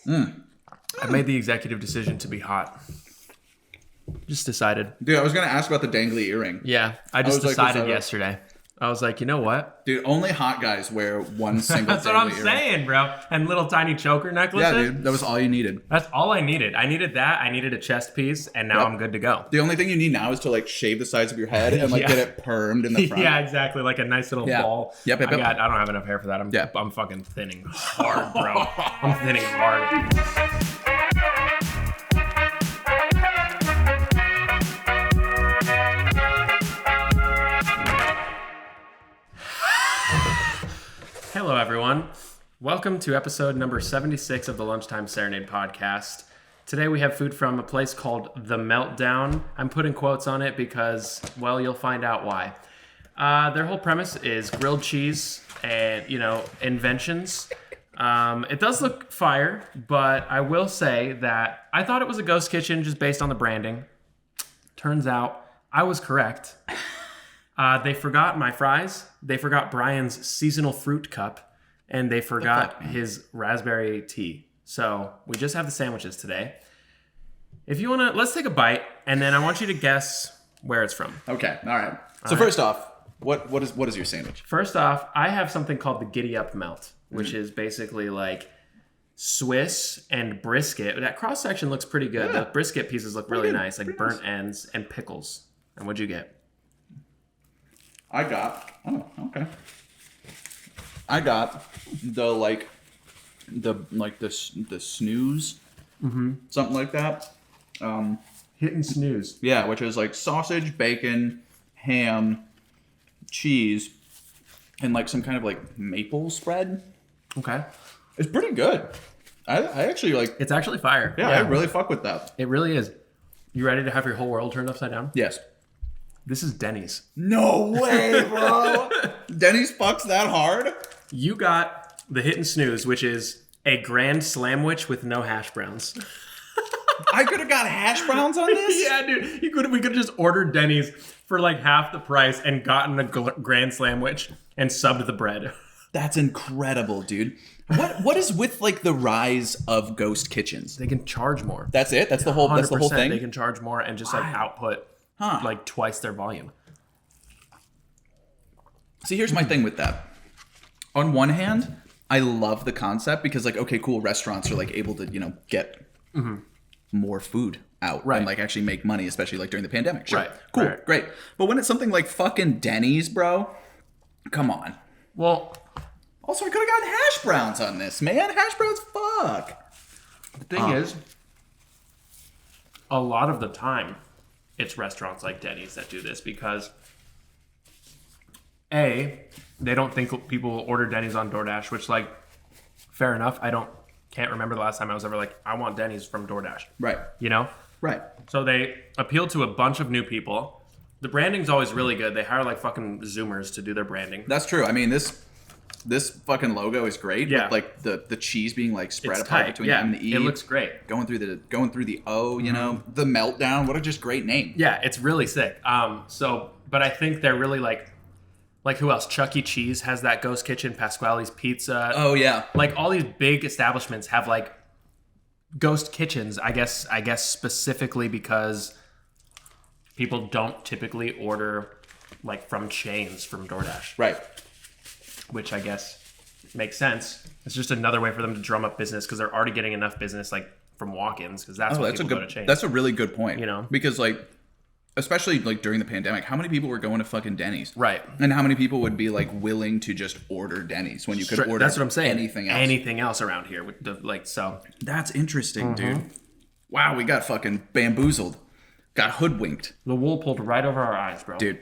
I made the executive decision to be hot. Just decided. Dude, I was going to ask about the dangly earring. Yeah, I just decided yesterday. I was like, you know what? Dude, only hot guys wear one single That's what I'm saying, bro. And little tiny choker necklaces. Yeah, dude. That was all you needed. That's all I needed. I needed that. I needed a chest piece, and now I'm good to go. The only thing you need now is to like shave the sides of your head and like get it permed in the front. Yeah, exactly. Like a nice little ball. Yep. I don't have enough hair for that. I'm fucking thinning hard, bro. I'm thinning hard. Hello, everyone. Welcome to episode number 76 of the Lunchtime Serenade podcast. Today we have food from a place called The Meltdown. I'm putting quotes on it because, well, you'll find out why. Their whole premise is grilled cheese and, inventions. It does look fire, but I will say that I thought it was a ghost kitchen just based on the branding. Turns out I was correct. They forgot my fries. They forgot Brian's seasonal fruit cup, and they forgot his raspberry tea. So we just have the sandwiches today. If you want to, let's take a bite, and then I want you to guess where it's from. Okay, all right. So first off, what is your sandwich? First off, I have something called the Giddy Up Melt, which is basically like Swiss and brisket. That cross section looks pretty good. The brisket pieces look really nice, like burnt ends and pickles. And what'd you get? I got the snooze, something like that. Hit and snooze. Yeah, which is like sausage, bacon, ham, cheese, and like some kind of like maple spread. Okay. It's pretty good. I actually like. It's actually fire. Yeah, I really fuck with that. It really is. You ready to have your whole world turned upside down? Yes. This is Dennys. No way, bro. Dennys fucks that hard? You got the hit and snooze, which is a grand slamwich with no hash browns. I could have got hash browns on this? Yeah, dude. We could have just ordered Dennys for like half the price and gotten a grand slamwich and subbed the bread. That's incredible, dude. What is with like the rise of ghost kitchens? They can charge more. That's it? That's the whole thing? They can charge more and just like output like twice their volume. See, here's my thing with that. On one hand, I love the concept because like, okay, cool, restaurants are like able to, get more food out and like actually make money, especially like during the pandemic. Sure. Right. Cool. Right. Great. But when it's something like fucking Dennys, bro, come on. Well, also I could have gotten hash browns on this, man. Hash browns, fuck. The thing is, a lot of the time, it's restaurants like Dennys that do this because A, they don't think people will order Dennys on DoorDash, which like, fair enough. Can't remember the last time I was ever like, I want Dennys from DoorDash. Right. Right. So they appeal to a bunch of new people. The branding's always really good. They hire like fucking Zoomers to do their branding. That's true. I mean, this fucking logo is great. Yeah. With like the cheese being like spread It's apart tight. between the M and the E. It looks great. Going through the O, the Meltdown. What a just great name. Yeah, it's really sick. But I think they're really like who else? Chuck E. Cheese has that ghost kitchen. Pasquale's Pizza. Oh yeah. Like all these big establishments have like ghost kitchens. I guess specifically because people don't typically order like from chains from DoorDash. Right. Which I guess makes sense. It's just another way for them to drum up business because they're already getting enough business like from walk-ins because that's what people go to chains. That's a really good point. Because like, especially like during the pandemic, how many people were going to fucking Dennys? Right. And how many people would be like willing to just order Dennys when you could order that's what I'm saying. anything else around here. So. That's interesting, dude. Wow, we got fucking bamboozled. Got hoodwinked. The wool pulled right over our eyes, bro. Dude.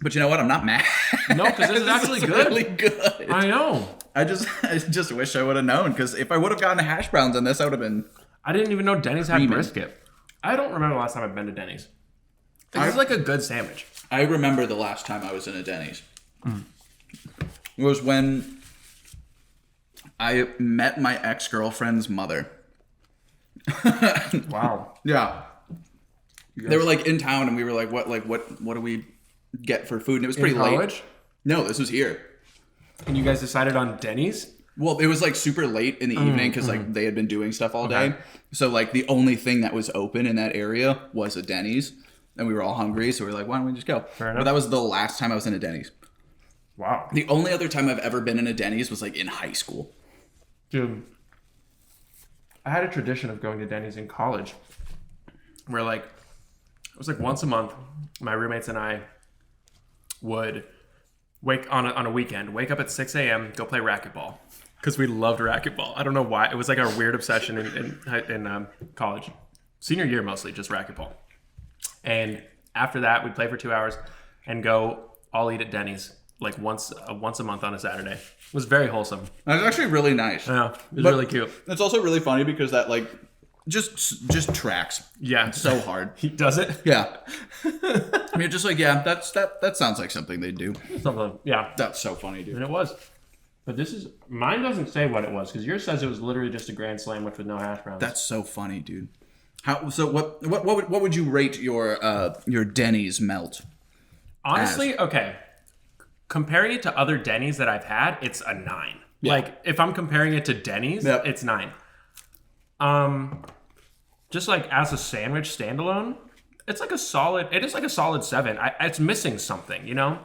But you know what? I'm not mad. No, because this is actually good. Really good. I know. I just wish I would have known, because if I would have gotten hash browns on this, I would have been. I didn't even know Dennys had brisket. I don't remember the last time I've been to Dennys. This is like a good sandwich. I remember the last time I was in a Dennys. It was when I met my ex-girlfriend's mother. Wow. Yeah. Yes. They were like in town, and we were like, what do we get for food? And it was pretty late. College? No, this was here. And you guys decided on Dennys? Well, it was like super late in the evening because like they had been doing stuff all day. So like the only thing that was open in that area was a Dennys, and we were all hungry, so we were like, why don't we just go? Fair enough. But that was the last time I was in a Dennys. Wow. The only other time I've ever been in a Dennys was like in high school. Dude, I had a tradition of going to Dennys in college where like, it was like once a month, my roommates and I would wake on a weekend, wake up at 6 a.m., go play racquetball. Because we loved racquetball. I don't know why. It was like our weird obsession in college. Senior year mostly, just racquetball. And after that, we'd play for 2 hours and go all eat at Dennys. Like once a month on a Saturday. It was very wholesome. That's actually really nice. Yeah, it was really cute. It's also really funny because that like just tracks. Yeah, It's so hard. He does it. Yeah. I mean, just like that sounds like something they'd do. Something. Yeah, That's so funny, dude. and it was. But mine doesn't say what it was because yours says it was literally just a grand sandwich with no hash browns. That's so funny, dude. So what would you rate your Dennys melt? Honestly, okay. Comparing it to other Dennys that I've had, it's a 9. Yeah. Like if I'm comparing it to Dennys, it's 9. Just like as a sandwich standalone, it's like a solid. It is like a solid 7. It's missing something, you know.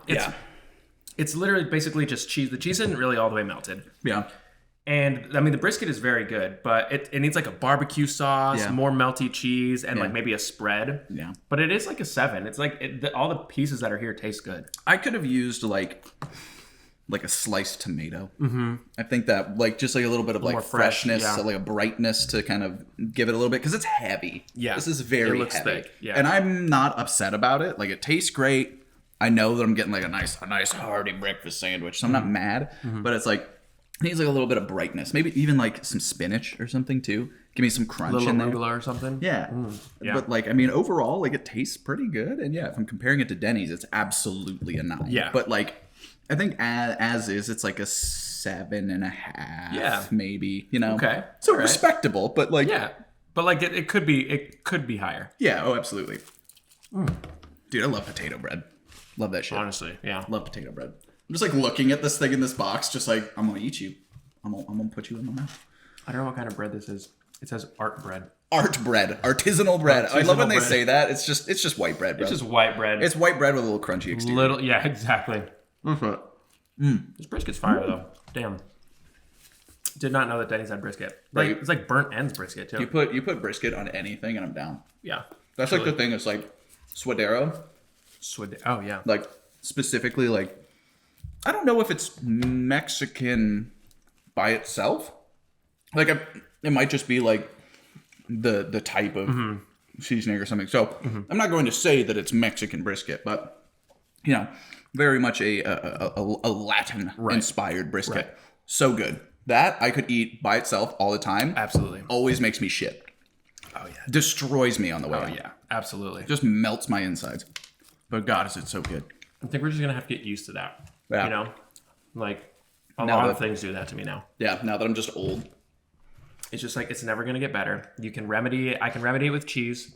It's literally basically just cheese. The cheese isn't really all the way melted. Yeah. And I mean, the brisket is very good, but it needs like a barbecue sauce, more melty cheese, and like maybe a spread. Yeah. But it is like a 7. It's like all the pieces that are here taste good. I could have used like a sliced tomato. Mm-hmm. I think that like just like a little bit of like freshness, like a brightness to kind of give it a little bit because it's heavy. Yeah. This is very it looks heavy. thick. Yeah. And I'm not upset about it. Like it tastes great. I know that I'm getting like a nice hearty breakfast sandwich, so I'm not mad. Mm-hmm. But it's like it needs like a little bit of brightness, maybe even like some spinach or something too. Give me some crunch in there, arugula or something. Yeah. Yeah. But like I mean, overall, like it tastes pretty good. And yeah, if I'm comparing it to Dennys, it's absolutely a 9. Yeah. But like I think as is, it's like a 7.5. Yeah. Maybe. You know. Okay. So respectable, but like but like it could be higher. Yeah. Oh, absolutely. Dude, I love potato bread. Love that shit. Honestly, yeah. Love potato bread. I'm just like looking at this thing in this box, just like I'm gonna eat you. I'm gonna put you in my mouth. I don't know what kind of bread this is. It says art bread. Art bread, artisanal bread. I love when they say that. It's just white bread, bro. It's just white bread. It's white bread with a little crunchy exterior. Yeah, exactly. This brisket's fire though. Damn. Did not know that Dennys had brisket. Like it's like burnt ends brisket too. You put brisket on anything and I'm down. Yeah. That's like the thing. It's like suadero. Oh yeah. Like specifically like I don't know if it's Mexican by itself. Like it might just be like the type of seasoning or something. So I'm not going to say that it's Mexican brisket, but you know, very much a Latin inspired brisket. Right. So good. That I could eat by itself all the time. Absolutely. Always makes me shit. Oh yeah. Destroys me on the way out. Oh yeah. Absolutely. Just melts my insides. But God, is it so good. I think we're just gonna have to get used to that. Yeah. You know? Like a lot of things do that to me now. Yeah, now that I'm just old. It's just like it's never gonna get better. You can remedy it. I can remedy it with cheese,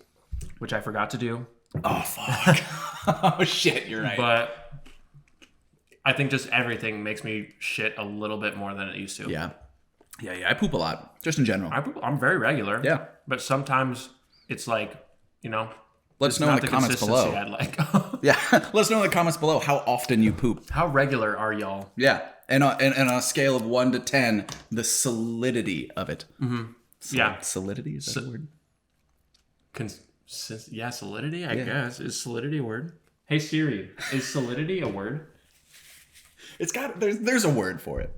which I forgot to do. Oh fuck. Oh shit, you're right. But I think just everything makes me shit a little bit more than it used to. Yeah. I poop a lot, just in general. I'm very regular. Yeah. But sometimes it's like, you know, let us know in the comments below. I'd like. Yeah, let us know in the comments below how often you poop. How regular are y'all? Yeah, and on a scale of 1 to 10, the solidity of it. Mm-hmm. Solidity, is that a word? Solidity, I guess. Is solidity a word? Hey Siri, is solidity a word? It's got there's a word for it.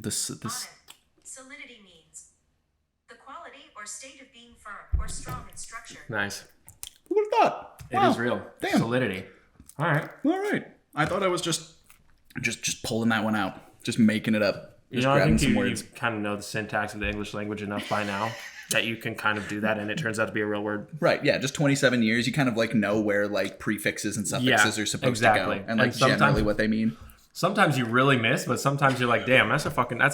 Solidity means the quality or state of being firm or strong in structure. Nice. Who would have thought? It is real. Damn. Solidity. All right. I thought I was just pulling that one out, just making it up, just grabbing some words. You kind of know the syntax of the English language enough by now that you can kind of do that, and it turns out to be a real word. Right. Yeah. Just 27 years, you kind of like know where like prefixes and suffixes are supposed to go, and like generally what they mean. Sometimes you really miss, but sometimes you're like, damn, that's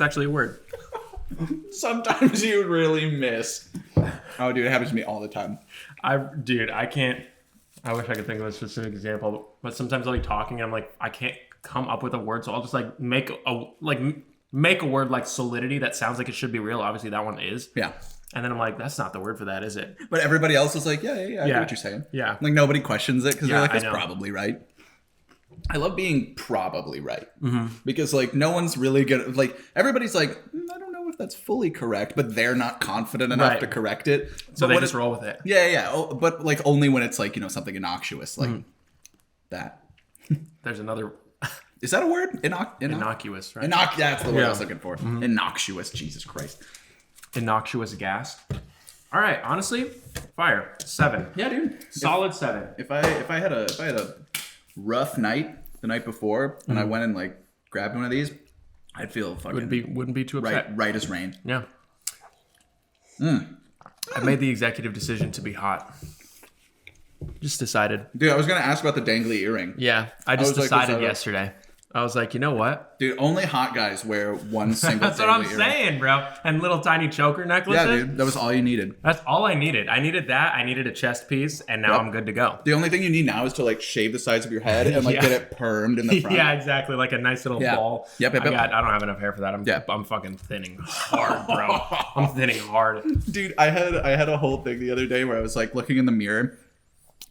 actually a word. Sometimes you really miss. Oh, dude, it happens to me all the time. I wish I could think of a specific example, but sometimes I'll be talking and I'm like, I can't come up with a word. So I'll just like make a word like solidity that sounds like it should be real. Obviously that one is. Yeah. And then I'm like, that's not the word for that, is it? But everybody else is like, yeah, I get what you're saying. Yeah. Like nobody questions it because they're like, that's I know. probably right. I love being probably right because like no one's really good. Like everybody's like, I don't know if that's fully correct, but they're not confident enough to correct it. So but they just roll with it. Yeah. Oh, but like only when it's like, something innocuous like that. There's another Is that a word? innocuous, right? That's the word I was looking for. Innocuous. Jesus Christ. Innocuous gas. All right, honestly, fire 7. Yeah, dude. Solid 7. If I had a rough night the night before and I went and like grabbed one of these, I'd feel fucking Wouldn't be too upset. right as rain. Yeah. I made the executive decision to be hot. Just decided. Dude, I was gonna ask about the dangly earring. Yeah, I just was like, decided what's that? yesterday. I was like, you know what? Dude, only hot guys wear one single That's what I'm dangly earring. saying, bro. And little tiny choker necklaces. Yeah, dude, that was all you needed. That's all I needed. I needed that. I needed a chest piece, and now I'm good to go. The only thing you need now is to like shave the sides of your head and like get it permed in the front. Yeah, exactly. Like a nice little ball. Yep. I don't have enough hair for that. I'm fucking thinning hard, bro. I'm thinning hard. Dude, I had a whole thing the other day where I was like looking in the mirror.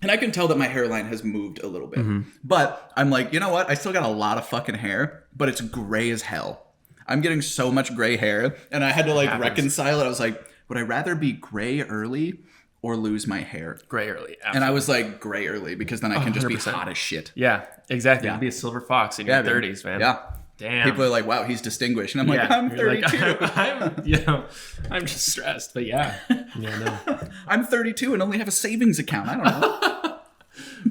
And I can tell that my hairline has moved a little bit. But I'm like, you know what? I still got a lot of fucking hair, but it's gray as hell. I'm getting so much gray hair. And I had to like reconcile it. I was like, would I rather be gray early or lose my hair? Gray early. Absolutely. And I was like, gray early because then I can just be 100%. hot as shit. Yeah, exactly. Yeah. You'd be a silver fox in your 30s, man. Yeah. Damn. People are like, wow, he's distinguished. And I'm like, I'm You're 32. Like, I'm just stressed, but yeah. Yeah, no. I'm 32 and only have a savings account. I don't know.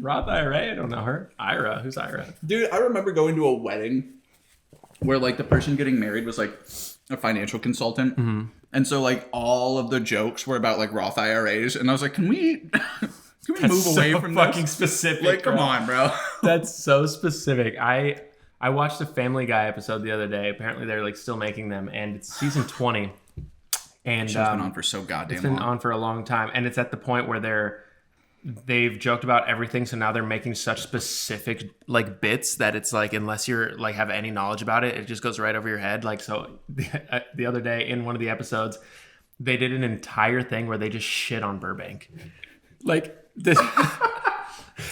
Roth IRA? I don't know her. Ira. Who's Ira? Dude, I remember going to a wedding where like the person getting married was like a financial consultant. And so like all of the jokes were about like Roth IRAs. And I was like, can we move away from fucking this? specific. Like, come bro. on, bro. That's so specific. I watched a Family Guy episode the other day. Apparently they're like still making them, and it's season 20. And It's been on for so goddamn it's been long. on for a long time, and it's at the point where they've joked about everything, so now they're making such specific like bits that it's like unless you're like have any knowledge about it, it just goes right over your head. Like so the other day in one of the episodes, they did an entire thing where they just shit on Burbank. Like this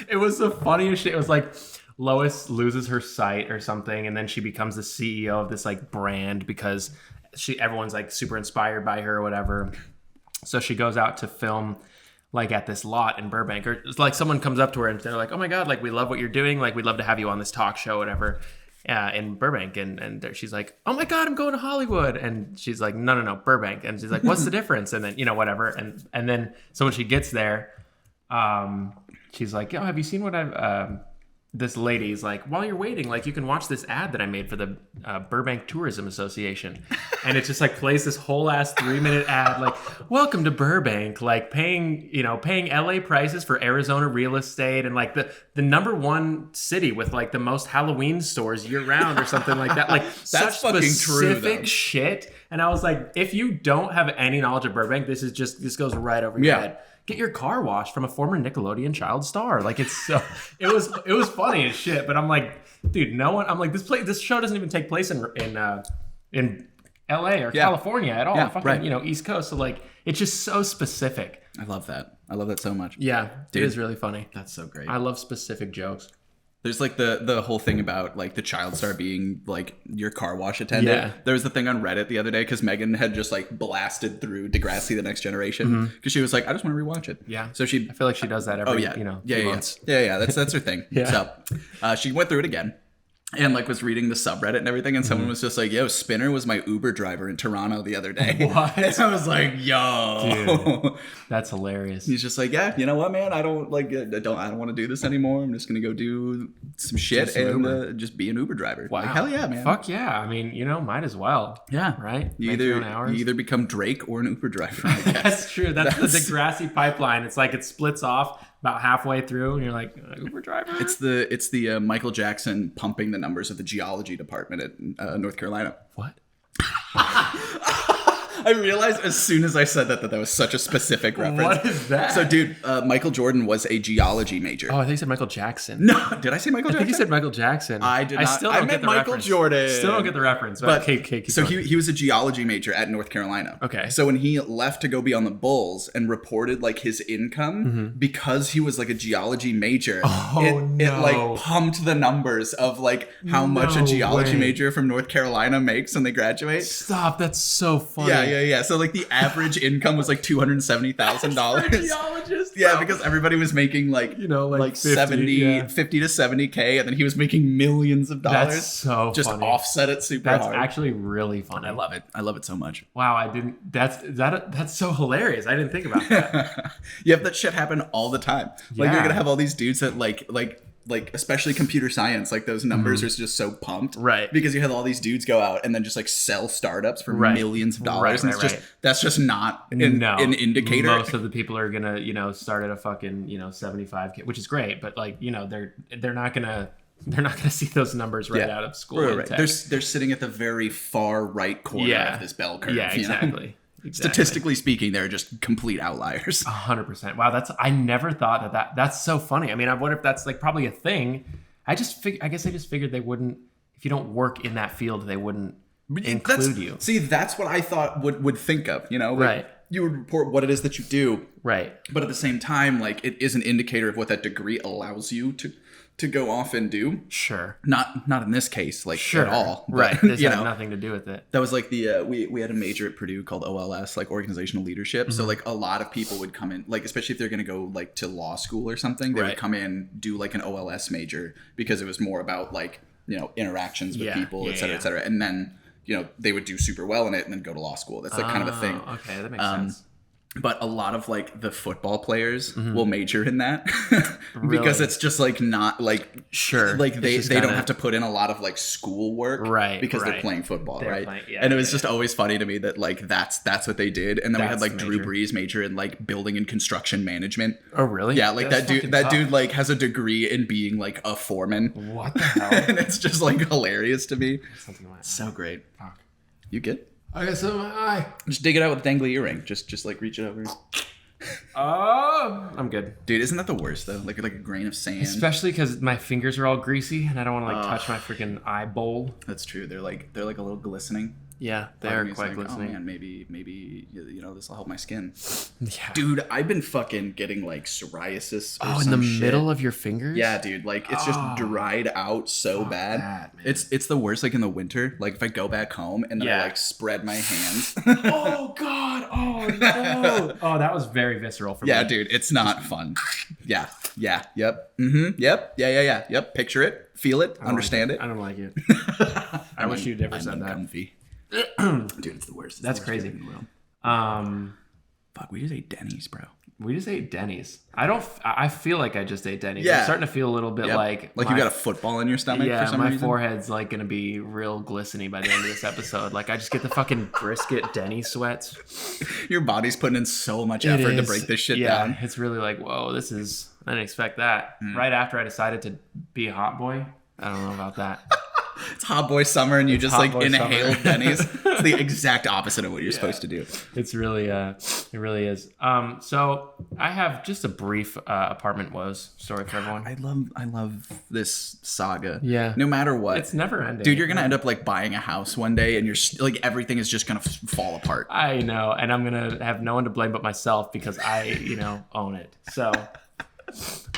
it was the funniest shit. It was like Lois loses her sight or something, and then she becomes the CEO of this like brand because everyone's like super inspired by her or whatever. So she goes out to film like at this lot in Burbank, or it's like someone comes up to her and they're like, oh my God, like we love what you're doing. Like we'd love to have you on this talk show, whatever, in Burbank. And she's like, oh my God, I'm going to Hollywood. And she's like, no, Burbank. And she's like, what's the difference? And then, whatever. And then, so when she gets there, she's like, yo, have you seen what this lady's like, while you're waiting, like you can watch this ad that I made for the Burbank Tourism Association. And it just like plays this whole ass 3-minute ad, like, welcome to Burbank, like paying LA prices for Arizona real estate, and like the number one city with like the most Halloween stores year round or something like that. Like That's such fucking specific true, though. shit. And I was like, if you don't have any knowledge of Burbank, this goes right over your head. Get your car washed from a former Nickelodeon child star. Like it's so it was funny as shit. But I'm like, dude, no one. I'm like, this show doesn't even take place in LA or California at all. Yeah, fucking right. East Coast. So like, it's just so specific. I love that. I love that so much. Yeah, Dude. it is really funny. That's so great. I love specific jokes. There's like the whole thing about like the child star being like your car wash attendant. Yeah. There was the thing on Reddit the other day because Megan had just like blasted through Degrassi: The Next Generation because she was like, I just want to rewatch it. Yeah. So she, I feel like she does that every few months. Yeah. That's her thing. Yeah. So she went through it again. And like was reading the subreddit and everything, and someone was just like, "Yo, Spinner was my Uber driver in Toronto the other day." What? And I was like, "Yo, Dude, that's hilarious. He's just like, yeah, you know what, man? I don't want to do this anymore. I'm just gonna go do some shit and just be an Uber driver. Wow. Like, hell yeah, man. Fuck yeah. I mean, might as well. Yeah, Right? You Make your own either hours. you either become Drake or an Uber driver. I guess. That's true. That's the Degrassi pipeline. It's like it splits off about halfway through, and you're like, Uber driver? It's the Michael Jackson pumping the numbers of the geology department at North Carolina. What? I realized as soon as I said that that was such a specific reference. What is that? So, dude, Michael Jordan was a geology major. Oh, I think you said Michael Jackson. No, did I say Michael Jackson? I think you said Michael Jackson. I did not. I still I don't meant get the Michael reference. Jordan. Still don't get the reference. But keep so going. he was a geology major at North Carolina. Okay. So when he left to go be on the Bulls and reported like his income because he was like a geology major, it like pumped the numbers of like how much a geology major from North Carolina makes when they graduate. Stop! That's so funny. Yeah. So like the average income was like $270,000. Geologist. Yeah, because everybody was making like like 50 to 70K, and then he was making millions of dollars. That's so just funny. offset it super That's hard. actually really funny. I love it. I love it so much. Wow, I didn't. That's so hilarious. I didn't think about that. You have that shit happen all the time. Like you're gonna have all these dudes that like especially computer science, like those numbers are just so pumped, right? Because you have all these dudes go out and then just like sell startups for millions of dollars, and that's just not an indicator. Most of the people are gonna start at a fucking 75K, which is great, but like they're not gonna see those numbers out of school. Right. They're sitting at the very far right corner of this bell curve. Yeah, exactly. Statistically speaking, they're just complete outliers. 100%. Wow, I never thought that's so funny. I mean, I wonder if that's like probably a thing. I guess I just figured they wouldn't, if you don't work in that field, they wouldn't include you. See, that's what I thought would think of, right. You would report what it is that you do. Right. But at the same time, like it is an indicator of what that degree allows you to go off and do. Sure. Not in this case, at all. But, right. This had nothing to do with it. That was like the we had a major at Purdue called OLS, like organizational leadership. Mm-hmm. So like a lot of people would come in, like especially if they're gonna go like to law school or something, they would come in, do like an OLS major because it was more about like, interactions with people, et cetera, et cetera. And then, they would do super well in it and then go to law school. That's like kind of a thing. Okay, that makes sense. But a lot of like the football players will major in that Really? because it's just like not like like they don't have to put in a lot of like school work because they're playing football, and it was just always funny to me that like that's what they did. And then we had like Drew Brees major in like building and construction management. Oh really? Yeah, like that dude like has a degree in being like a foreman. What the hell? And it's just like hilarious to me. Like so great. Fuck. You good? I got something in my eye. Just dig it out with a dangly earring. Just like reach it over. Oh, I'm good. Dude, isn't that the worst though? Like a grain of sand. Especially because my fingers are all greasy and I don't want to like touch my freaking eye bowl. That's true. They're like a little glistening. Yeah, they're quite glistening. Oh man, maybe this will help my skin. Yeah, dude, I've been fucking getting like psoriasis. Or in the shit. Middle of your fingers. Yeah, dude, like it's just dried out so bad. That, it's the worst. Like in the winter, like if I go back home and then I like spread my hands. Oh god. Oh no. Oh, that was very visceral for me. Yeah, dude, it's not fun. Yeah. Yep. Mm-hmm. Yep. Yeah. Yep. Picture it. Feel it. Understand it. I don't like it. I wish you'd never said that. Comfy. Dude, it's the worst. That's crazy. In the world. Fuck, we just ate Dennys, bro. We just ate Dennys. I feel like I just ate Dennys. Yeah. I'm starting to feel a little bit like you got a football in your stomach for some reason. My forehead's like gonna be real glistening by the end of this episode. Like I just get the fucking Brisket Denny sweats. Your body's putting in so much effort to break this shit down. It's really like, whoa, I didn't expect that. Right after I decided to be a hot boy. I don't know about that. It's hot boy summer and you just like inhale Dennys. It's the exact opposite of what you're supposed to do. It's really, it really is. So I have just a brief apartment woes story for everyone. I love this saga. Yeah. No matter what. It's never ending. Dude, you're going to end up like buying a house one day and you're like, everything is just going to fall apart. I know. And I'm going to have no one to blame but myself because I, own it. So...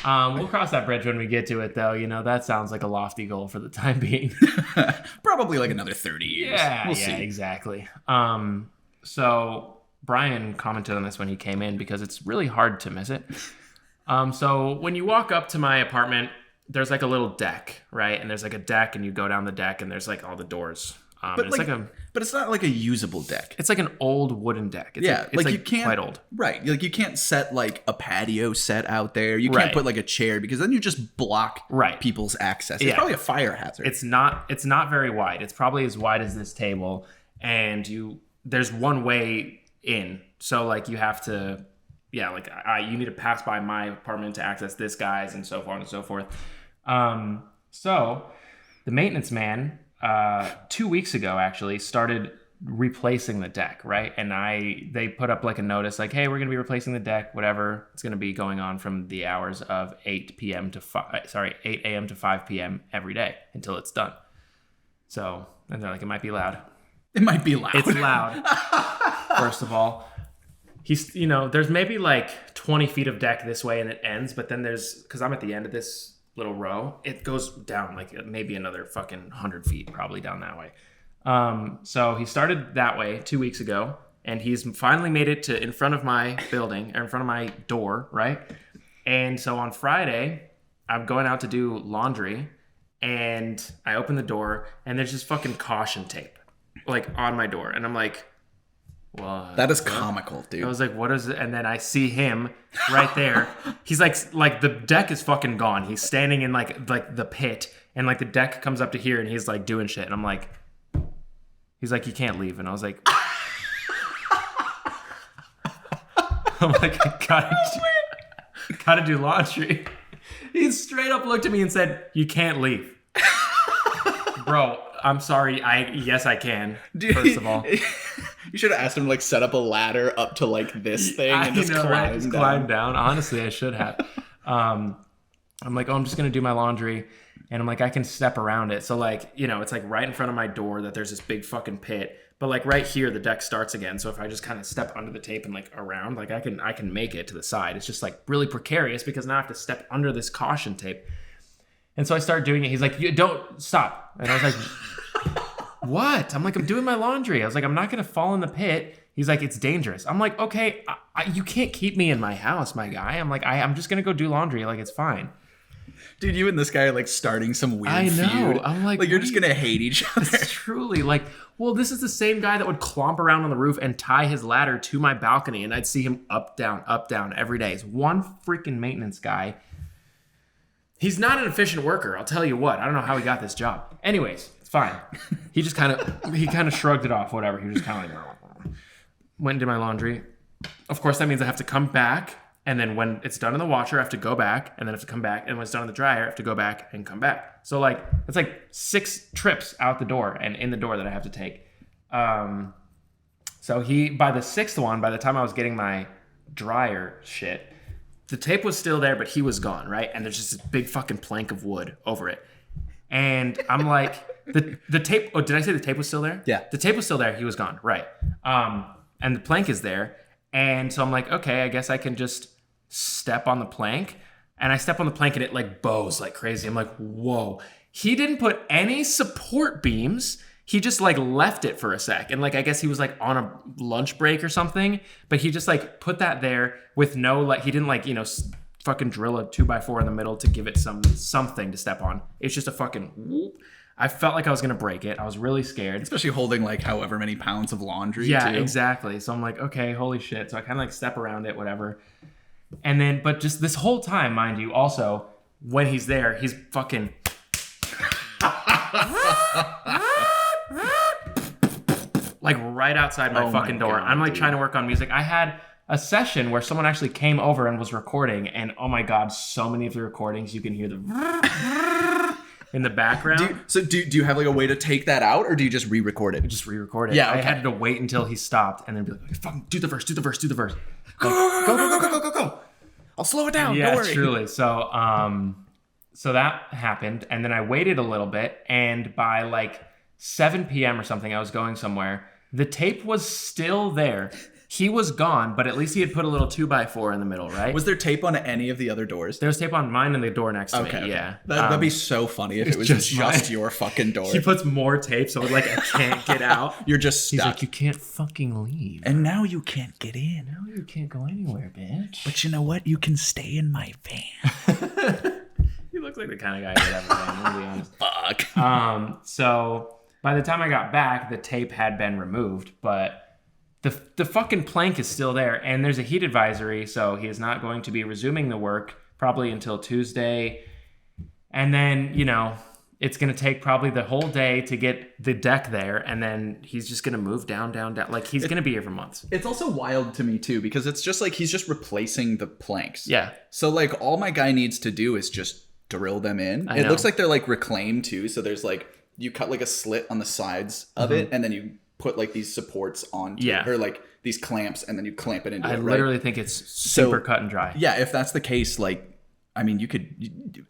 we'll cross that bridge when we get to it, though. That sounds like a lofty goal for the time being. Probably like another 30 years. We'll see. Exactly. So Brian commented on this when he came in because it's really hard to miss it. So when you walk up to my apartment, there's like a little deck, right? And there's like a deck, and you go down the deck, and there's like all the doors. But it's not like a usable deck. It's like an old wooden deck. It's you can't, quite old. Right. Like you can't set like a patio set out there. You can't put like a chair because then you just block people's access. It's probably a fire hazard. It's not very wide. It's probably as wide as this table, and there's one way in. So like you have to, you need to pass by my apartment to access this guy's and so on and so forth. So the maintenance man 2 weeks ago actually started replacing the deck, right? And they put up like a notice like, hey, we're going to be replacing the deck, whatever. It's going to be going on from the hours of 8 a.m. to 5 p.m. every day until it's done. So, and they're like, it might be loud. It might be loud. It's loud. First of all, there's maybe like 20 feet of deck this way and it ends, but then because I'm at the end of this little row, it goes down like maybe another fucking 100 feet probably down that way. So he started that way 2 weeks ago, and he's finally made it to in front of my building, or in front of my door, right? And so on Friday, I'm going out to do laundry, and I open the door, and there's just fucking caution tape, like, on my door. And I'm like, what? That is comical, dude. I was like, what is it? And then I see him right there. He's like the deck is fucking gone. He's standing in like the pit, and like the deck comes up to here, and he's like doing shit. And I'm like, he's like, you can't leave. And I was like, I'm like, I gotta do laundry. He straight up looked at me and said, you can't leave. Bro, I'm sorry. Yes, I can. Dude, first of all. You should have asked him to like set up a ladder up to like this thing and just climb down. Honestly, I should have. I'm like, I'm just going to do my laundry. And I'm like, I can step around it. So like, it's like right in front of my door that there's this big fucking pit. But like right here, the deck starts again. So if I just kind of step under the tape and like around, like I can make it to the side. It's just like really precarious because now I have to step under this caution tape. And so I start doing it. He's like, you don't stop. And I was like, what? I'm like, I'm doing my laundry. I was like, I'm not going to fall in the pit. He's like, it's dangerous. I'm like, okay, you can't keep me in my house, my guy. I'm like, I'm just going to go do laundry. Like, it's fine. Dude, you and this guy are like starting some weird feud. I know. I'm like you're just going to hate each other. It's truly like, well, this is the same guy that would clomp around on the roof and tie his ladder to my balcony. And I'd see him up, down every day. He's one freaking maintenance guy. He's not an efficient worker. I'll tell you what. I don't know how he got this job. Anyways, it's fine. He just kind of shrugged it off, whatever. He was just kind of like, went and did my laundry. Of course, that means I have to come back. And then when it's done in the washer, I have to go back. And then I have to come back. And when it's done in the dryer, I have to go back and come back. So like, it's like 6 trips out the door and in the door that I have to take. So by the 6th one, by the time I was getting my dryer shit, the tape was still there, but he was gone, right? And there's just this big fucking plank of wood over it. And I'm like, the tape, oh, did I say the tape was still there? Yeah. The tape was still there. He was gone, right. And the plank is there. And so I'm like, okay, I guess I can just step on the plank. And I step on the plank and it like bows like crazy. I'm like, whoa. He didn't put any support beams. He just like left it for a sec. And like, I guess he was like on a lunch break or something, but he just like put that there with no, like, he didn't like, fucking drill a 2x4 in the middle to give it something to step on. It's just a fucking whoop. I felt like I was going to break it. I was really scared. Especially holding like however many pounds of laundry. Yeah, too. Exactly. So I'm like, okay, holy shit. So I kind of like step around it, whatever. And then, but just this whole time, mind you, also when he's there, he's fucking like right outside my fucking door. God, I'm like dude. trying to work on music. I had a session where someone actually came over and was recording, and oh my God, so many of the recordings you can hear the in the background. Do you have like a way to take that out, or do you just re-record it? Just re-record it. Yeah, I okay. had to wait until he stopped and then be like, fucking do the verse. Like, go. I'll slow it down. Yeah, Don't worry. truly. So that happened, and then I waited a little bit, and by like 7 p.m. or something, I was going somewhere. The tape was still there. He was gone, but at least he had put a little 2x4 in the middle, right? Was there tape on any of the other doors? There was tape on mine and the door next to me, yeah. That'd be so funny if it was just your fucking door. He puts more tape, so like I can't get out. You're just stuck. He's like, you can't fucking leave. And now you can't get in. Now you can't go anywhere, bitch. But you know what? You can stay in my van. He looks like the kind of guy who would have a van, to be honest. Fuck. So by the time I got back, the tape had been removed, but the fucking plank is still there, and there's a heat advisory, so he is not going to be resuming the work probably until Tuesday. And then, it's going to take probably the whole day to get the deck there, and then he's just going to move down. Like, he's going to be here for months. It's also wild to me, too, because it's just like he's just replacing the planks. Yeah. So, like, all my guy needs to do is just drill them in. It looks like they're, like, reclaimed, too. So there's, like, you cut, like, a slit on the sides of it, and then you put like these supports on, or like these clamps, and then you clamp it into it. I literally think it's super cut and dry. Yeah, if that's the case, like, I mean,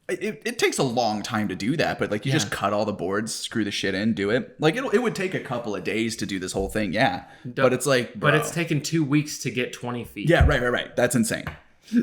it takes a long time to do that, but like you just cut all the boards, screw the shit in, do it. Like it would take a couple of days to do this whole thing, but it's like, bro. But it's taken 2 weeks to get 20 feet. Yeah, right. That's insane.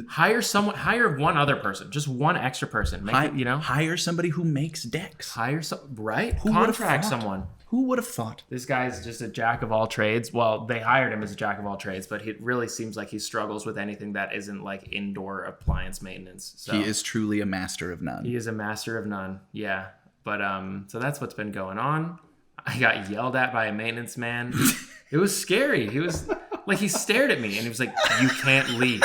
Hire one other person, just one extra person. Hire somebody who makes decks. Contract someone. Who would have thought? This guy's just a jack of all trades. Well, they hired him as a jack of all trades, but it really seems like he struggles with anything that isn't like indoor appliance maintenance. So he is truly a master of none. He is a master of none. Yeah. But so that's what's been going on. I got yelled at by a maintenance man. It was scary. He was like, he stared at me and he was like, "You can't leave."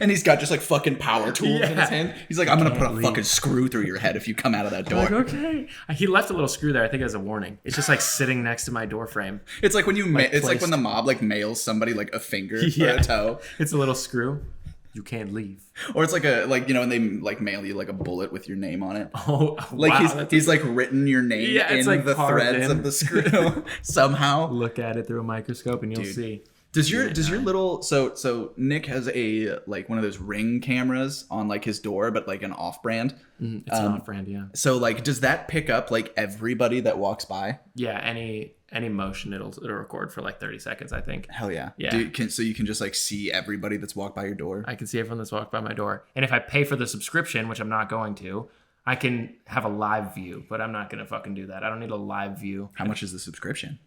And he's got just like fucking power tools in his hand. He's like, "I'm going to put a fucking screw through your head if you come out of that door." I'm like, okay. He left a little screw there, I think, as a warning. It's just like sitting next to my door frame. It's like when like when the mob like mails somebody like a finger or a toe. It's a little screw. You can't leave. Or it's like and they like mail you like a bullet with your name on it. Oh, like wow, he's like written your name in like the threads of the screw somehow. Look at it through a microscope and you'll see. Does your little so Nick has a like one of those Ring cameras on like his door, but like an off-brand. It's an off-brand, yeah. So like, does that pick up like everybody that walks by? Yeah, any motion it'll record for like 30 seconds, I think. Hell yeah. Yeah. So you can just like see everybody that's walked by your door. I can see everyone that's walked by my door, and if I pay for the subscription, which I'm not going to, I can have a live view, but I'm not gonna fucking do that. I don't need a live view. How much is the subscription?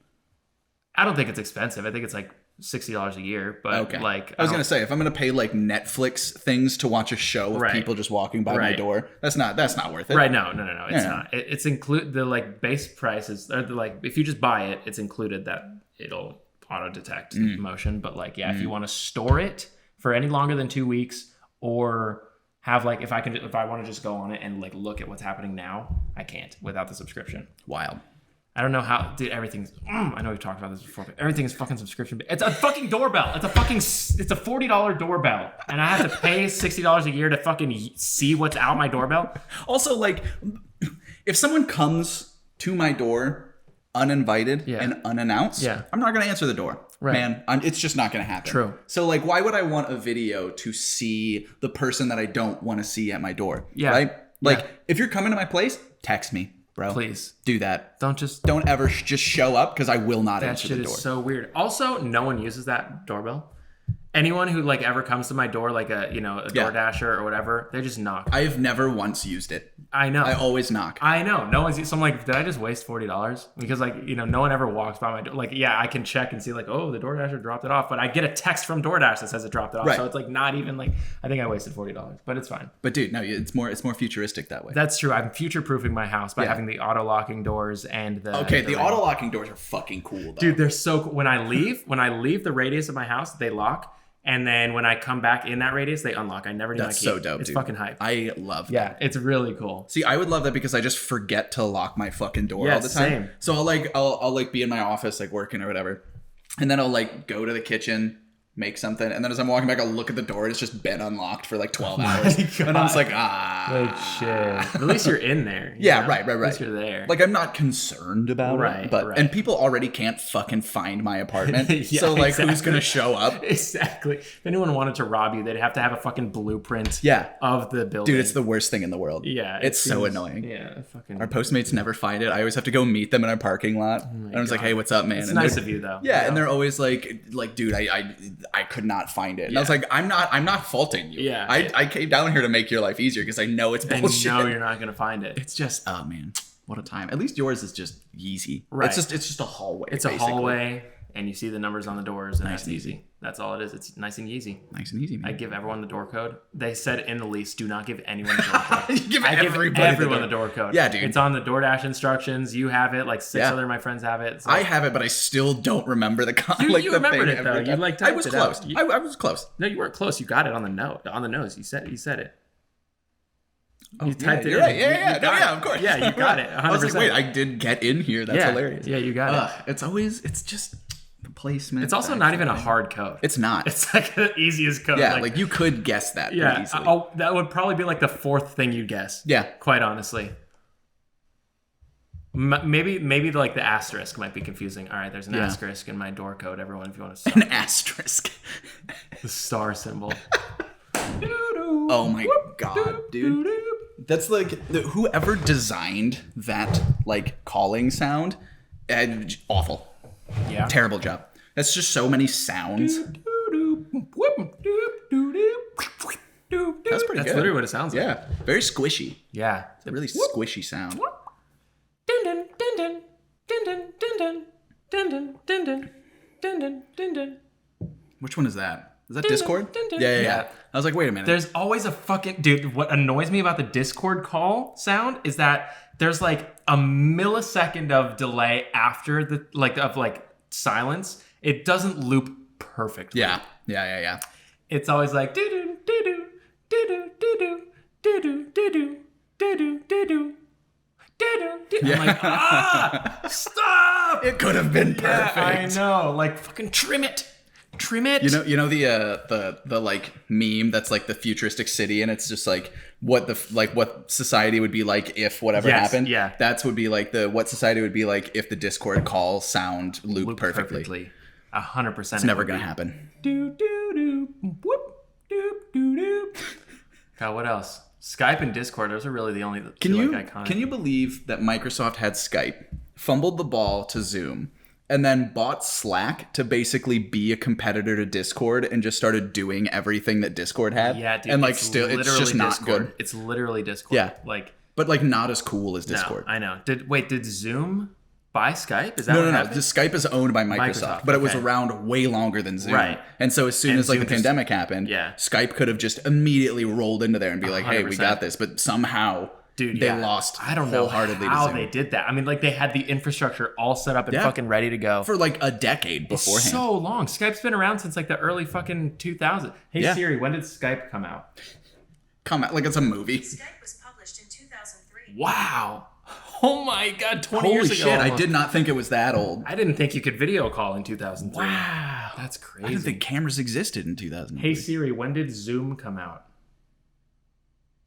I don't think it's expensive. I think it's like $60 a year, but like I was gonna say, if I'm gonna pay like Netflix things to watch a show of people just walking by my door, that's not worth it. Right? No, it's not. It's include the like base prices, or the like if you just buy it, it's included that it'll auto detect motion. But like if you want to store it for any longer than 2 weeks, or have like if I want to just go on it and like look at what's happening now, I can't without the subscription. Wild. I don't know how, dude, everything's, I know we've talked about this before, but everything is fucking subscription. It's a fucking doorbell. It's a $40 doorbell. And I have to pay $60 a year to fucking see what's out my doorbell. Also, like, if someone comes to my door uninvited and unannounced, I'm not going to answer the door. Right. Man, it's just not going to happen. True. So, like, why would I want a video to see the person that I don't want to see at my door? Yeah. Right? Like, if you're coming to my place, text me. Bro, please do that. Don't ever just show up, because I will not answer the door. That shit is so weird. Also, no one uses that doorbell. Anyone who like ever comes to my door, like a DoorDasher or whatever, they just knock. I've never once used it. I know. I always knock. I know. No one's. So I'm like, did I just waste $40? Because like no one ever walks by my door. Like I can check and see like, oh, the DoorDasher dropped it off, but I get a text from DoorDash that says it dropped it off. Right. So it's like not even like I think I wasted $40, but it's fine. But dude, no, it's more futuristic that way. That's true. I'm future proofing my house by having the auto locking doors and the. Okay, the auto locking doors are fucking cool though. Dude, they're so cool. When I leave the radius of my house, they lock. And then when I come back in that radius, they unlock. I never need my key. That's so dope, It's fucking hype. I love that. Yeah, it's really cool. See, I would love that because I just forget to lock my fucking door all the time. Same. So I'll like be in my office like working or whatever. And then I'll like go to the kitchen, make something, and then as I'm walking back, I'll look at the door and it's just been unlocked for like 12 hours. And I'm just like, good shit. At least you're in there. Yeah, right. At least you're there. Like I'm not concerned about it, but and people already can't fucking find my apartment. So like who's gonna show up? Exactly. If anyone wanted to rob you, they'd have to have a fucking blueprint of the building. Dude, it's the worst thing in the world. Yeah. It's so annoying. Yeah, fucking. Our Postmates never find it. I always have to go meet them in our parking lot. And I was like, hey, what's up, man? It's nice of you though. Yeah, and they're always like, dude, I could not find it. And I was like, I'm not faulting you. Yeah. I came down here to make your life easier because I know it's bullshit. I know you're not gonna find it. It's just, oh man, what a time. At least yours is just easy. Right. It's just a hallway. It's basically a hallway, and you see the numbers on the doors, and that's easy. That's all it is. It's nice and easy. Nice and easy, man. I give everyone the door code. They said in the lease, do not give anyone the door code. I give everyone the door code. Yeah, dude. It's on the DoorDash instructions. You have it. Like 6 other of my friends have it. So. I have it, but I still don't remember the you remembered it though. You like typed I was it close. Out. I was close. No, you weren't close. You got it on the note. On the nose. You said it. Oh, you typed it in. Right. Yeah, of course. Yeah, you got it. 100%. I was like, wait, I did get in here. That's hilarious. Yeah, you got it. It's just the placement. It's also not even a hard code. It's not. It's like the easiest code. Yeah, like you could guess that pretty easily. That would probably be like the 4th thing you'd guess. Yeah. Quite honestly. Maybe like the asterisk might be confusing. All right, there's an asterisk in my door code. Everyone, if you want to An asterisk. the star symbol. Oh my god, dude. That's like whoever designed that like calling sound, awful. Yeah. Terrible job. That's just so many sounds. That's pretty good. That's literally what it sounds like. Yeah. Very squishy. Yeah. It's a really squishy sound. Dun dun dun dun dun dun dun dun dun dun dun dun dun dun dun. Which one is that? Is that Discord? Yeah. I was like, wait a minute. There's always a fucking dude. What annoys me about the Discord call sound is that there's like a millisecond of delay after the like silence. It doesn't loop perfectly. Yeah. It's always like doo doo doo doo doo doo doo doo doo doo doo doo doo doo. I'm like, stop! It could have been perfect. Yeah, I know. Like, fucking trim it. Trim it. You know the like meme that's like the futuristic city, and it's just like what society would be like if whatever happened. Yeah, that's would be like what society would be like if the Discord call sound looped perfectly. 100%. It's never gonna happen. Do do do whoop doop doo doo. God, what else? Skype and Discord. Those are really the only two iconic. Can you believe that Microsoft had Skype, fumbled the ball to Zoom, and then bought Slack to basically be a competitor to Discord and just started doing everything that Discord had? Yeah, dude. And like it's just not Discord. good. It's literally Discord. Yeah. But like not as cool as Discord. No, I know. Did Zoom buy Skype? Is that No. The Skype is owned by Microsoft, but it was okay. around way longer than Zoom. Right. And so as soon as like the pandemic happened, Skype could have just immediately rolled into there and be like, 100%. Hey, we got this. But somehow they lost I don't know wholeheartedly how to Zoom. they did that. I mean, like they had the infrastructure all set up and fucking ready to go. For like a decade beforehand. So long. Skype's been around since like the early fucking 2000s. Hey Siri, when did Skype come out? Come out like it's a movie. Skype was published in 2003. Wow. Oh my god, 20 years ago. Holy shit, almost. I did not think it was that old. I didn't think you could video call in 2003. Wow. That's crazy. I didn't think cameras existed in 2003. Hey Siri, when did Zoom come out?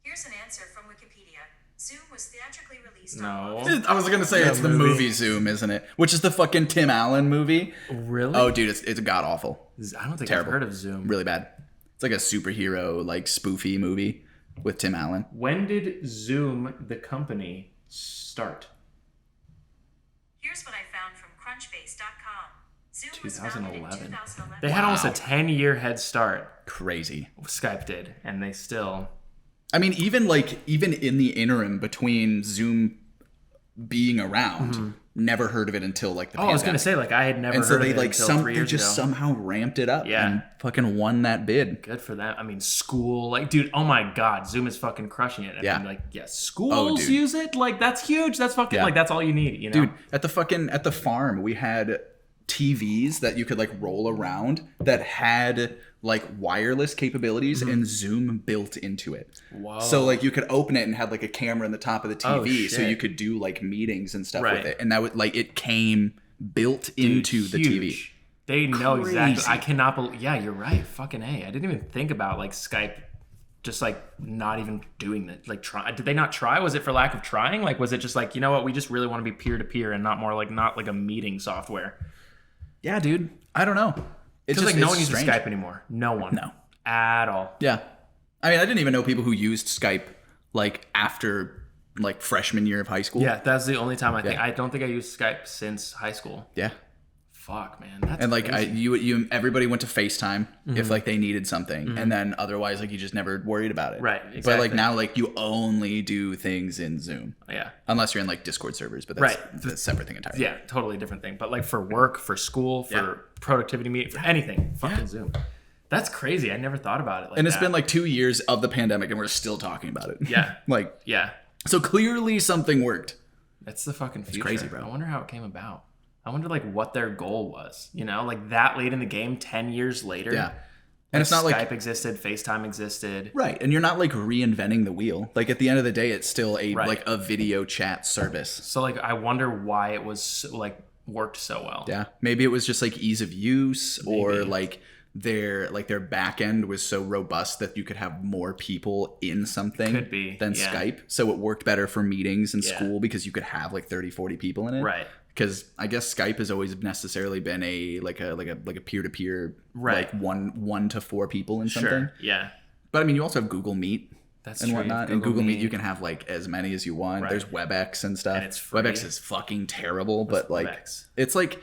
Here's an answer from Wikipedia. Zoom was theatrically released No. on I was going to say it's the movie Zoom, isn't it? Which is the fucking Tim Allen movie. Really? Oh, dude, it's god awful. I don't think Terrible. I've heard of Zoom. Really bad. It's like a superhero, like spoofy movie with Tim Allen. When did Zoom, the company, start? Here's what I found from Crunchbase.com. Zoom was founded in 2011. They had almost a 10-year head start. Crazy. Skype did, and they still... I mean, even in the interim between Zoom being around, never heard of it until like the pandemic. I was gonna say, like, I had never and so heard they of it like until 3 years they just ago. somehow ramped it up Yeah. and fucking won that bid. Good for them. I mean, school, like, dude, oh my god, Zoom is fucking crushing it. I mean, like, schools use it. Like, that's huge. That's fucking like that's all you need, you know? Dude, at the farm, we had TVs that you could like roll around that had like wireless capabilities and Zoom built into it. Whoa. So like you could open it and had like a camera in the top of the TV, so shit. you could do like meetings and stuff Right. with it. And that would like it came built into the TV. Huge. They know Crazy. exactly. I cannot believe. Yeah, you're right. Fucking A. I didn't even think about like Skype just like not even doing that. Like, did they not try? Was it for lack of trying? Like, was it just like, you know what? We just really want to be peer to peer and not like a meeting software. Yeah, dude. I don't know. It's Because just like no one it's uses strange. Skype anymore. No one. No. At all. Yeah. I mean, I didn't even know people who used Skype like after like freshman year of high school. Yeah, that's the only time I think. I don't think I used Skype since high school. Yeah. Fuck, man. That's And like crazy. you everybody went to FaceTime if like they needed something, and then otherwise like you just never worried about it. Right, But exactly. like now like you only do things in Zoom. Yeah. Unless you're in like Discord servers, but that's, Right. that's a separate thing entirely. Yeah, totally different thing. But like for work, for school, for productivity meeting, for anything, fucking Zoom. That's crazy. I never thought about it like And it's that. been like 2 years of the pandemic and we're still talking about it. Yeah. Like Yeah. so clearly something worked. That's the fucking future. crazy, bro. I wonder how it came about. I wonder like what their goal was. You know, like that late in the game, 10 years later. Yeah. And it's not Skype like existed, FaceTime existed. right, and you're not like reinventing the wheel. Like at the end of the day, it's still a Right. like a video chat service. So like I wonder why it was like worked so well. Yeah, maybe it was just like ease of use, or like their back end was so robust that you could have more people in something than Skype. So it worked better for meetings in school because you could have like 30, 40 people in it. Right. Because I guess Skype has always necessarily been a peer-to-peer, like one to 4 people in something. Sure. Yeah. But I mean, you also have Google Meet. That's and true. whatnot. And Google Meet, you can have like as many as you want. Right. There's WebEx and stuff. And it's free. WebEx is fucking terrible, but like WebEx? it's like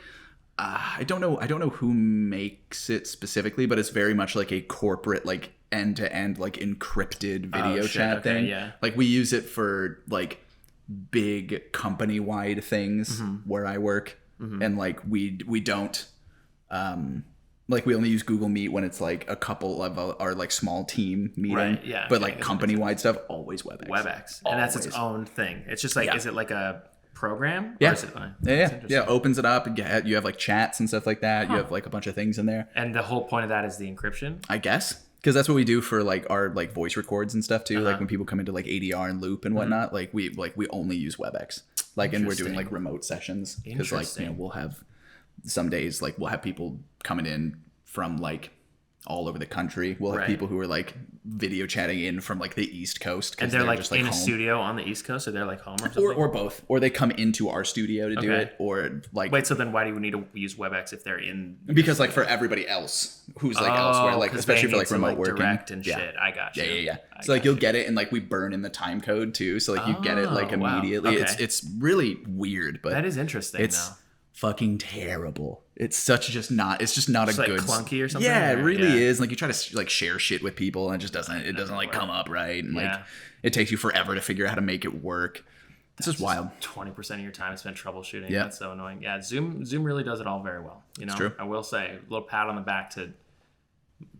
I don't know who makes it specifically, but it's very much like a corporate like end-to-end like encrypted video chat thing. Yeah. Like we use it for like big company-wide things where I work, and like we don't like we only use Google Meet when it's like a couple of our like small team meeting. Right, yeah. But like company-wide stuff, always WebEx. WebEx. And that's its own thing. It's just like, is it like a program? Yeah. Or is it, yeah. Opens it up. You have like chats and stuff like that. You have like a bunch of things in there. And the whole point of that is the encryption? I guess. Because that's what we do for like our like voice records and stuff too. Like when people come into like ADR and loop and whatnot, like we only use WebEx. Like, and we're doing like remote sessions because like, you know, we'll have some days like we'll have people coming in from like all over the country. We'll have people who are like video chatting in from like the East Coast. And they're like just, like in a studio on the East Coast, or they're like home or something? Or both. Or they come into our studio to do it. Or like... Wait, so then why do we need to use WebEx if they're in... Because like for everybody else who's like elsewhere, like especially for like remote working. Direct and shit. I got you. Yeah. So like you'll get it and like we burn in the time code too. So like you get it like immediately. Wow. Okay. It's really weird, but... That is interesting though. Fucking terrible. It's just not a good clunky or something. Yeah, it really is. Like you try to like share shit with people and it doesn't like come up right, and like it takes you forever to figure out how to make it work. It's just wild. 20% of your time spent troubleshooting. Yeah. That's so annoying. Yeah, Zoom really does it all very well. You know, true. I will say, a little pat on the back to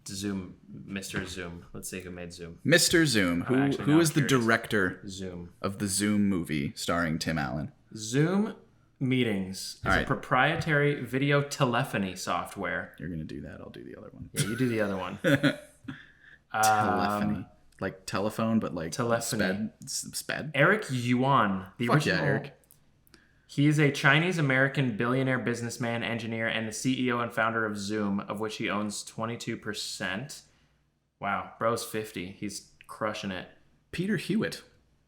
Zoom, Mr. Zoom. Let's see who made Zoom. Mr. Zoom, who is the director Zoom of the Zoom movie starring Tim Allen? Zoom Meetings is a proprietary video telephony software. You're gonna do that. I'll do the other one. Yeah, you do the other one. Telephony, like telephone, but like telephony. Sped. Eric Yuan, the original. Yeah, Eric. He is a Chinese-American billionaire businessman, engineer, and the CEO and founder of Zoom, of which he owns 22%. Wow, bro's 50. He's crushing it. Peter Hewitt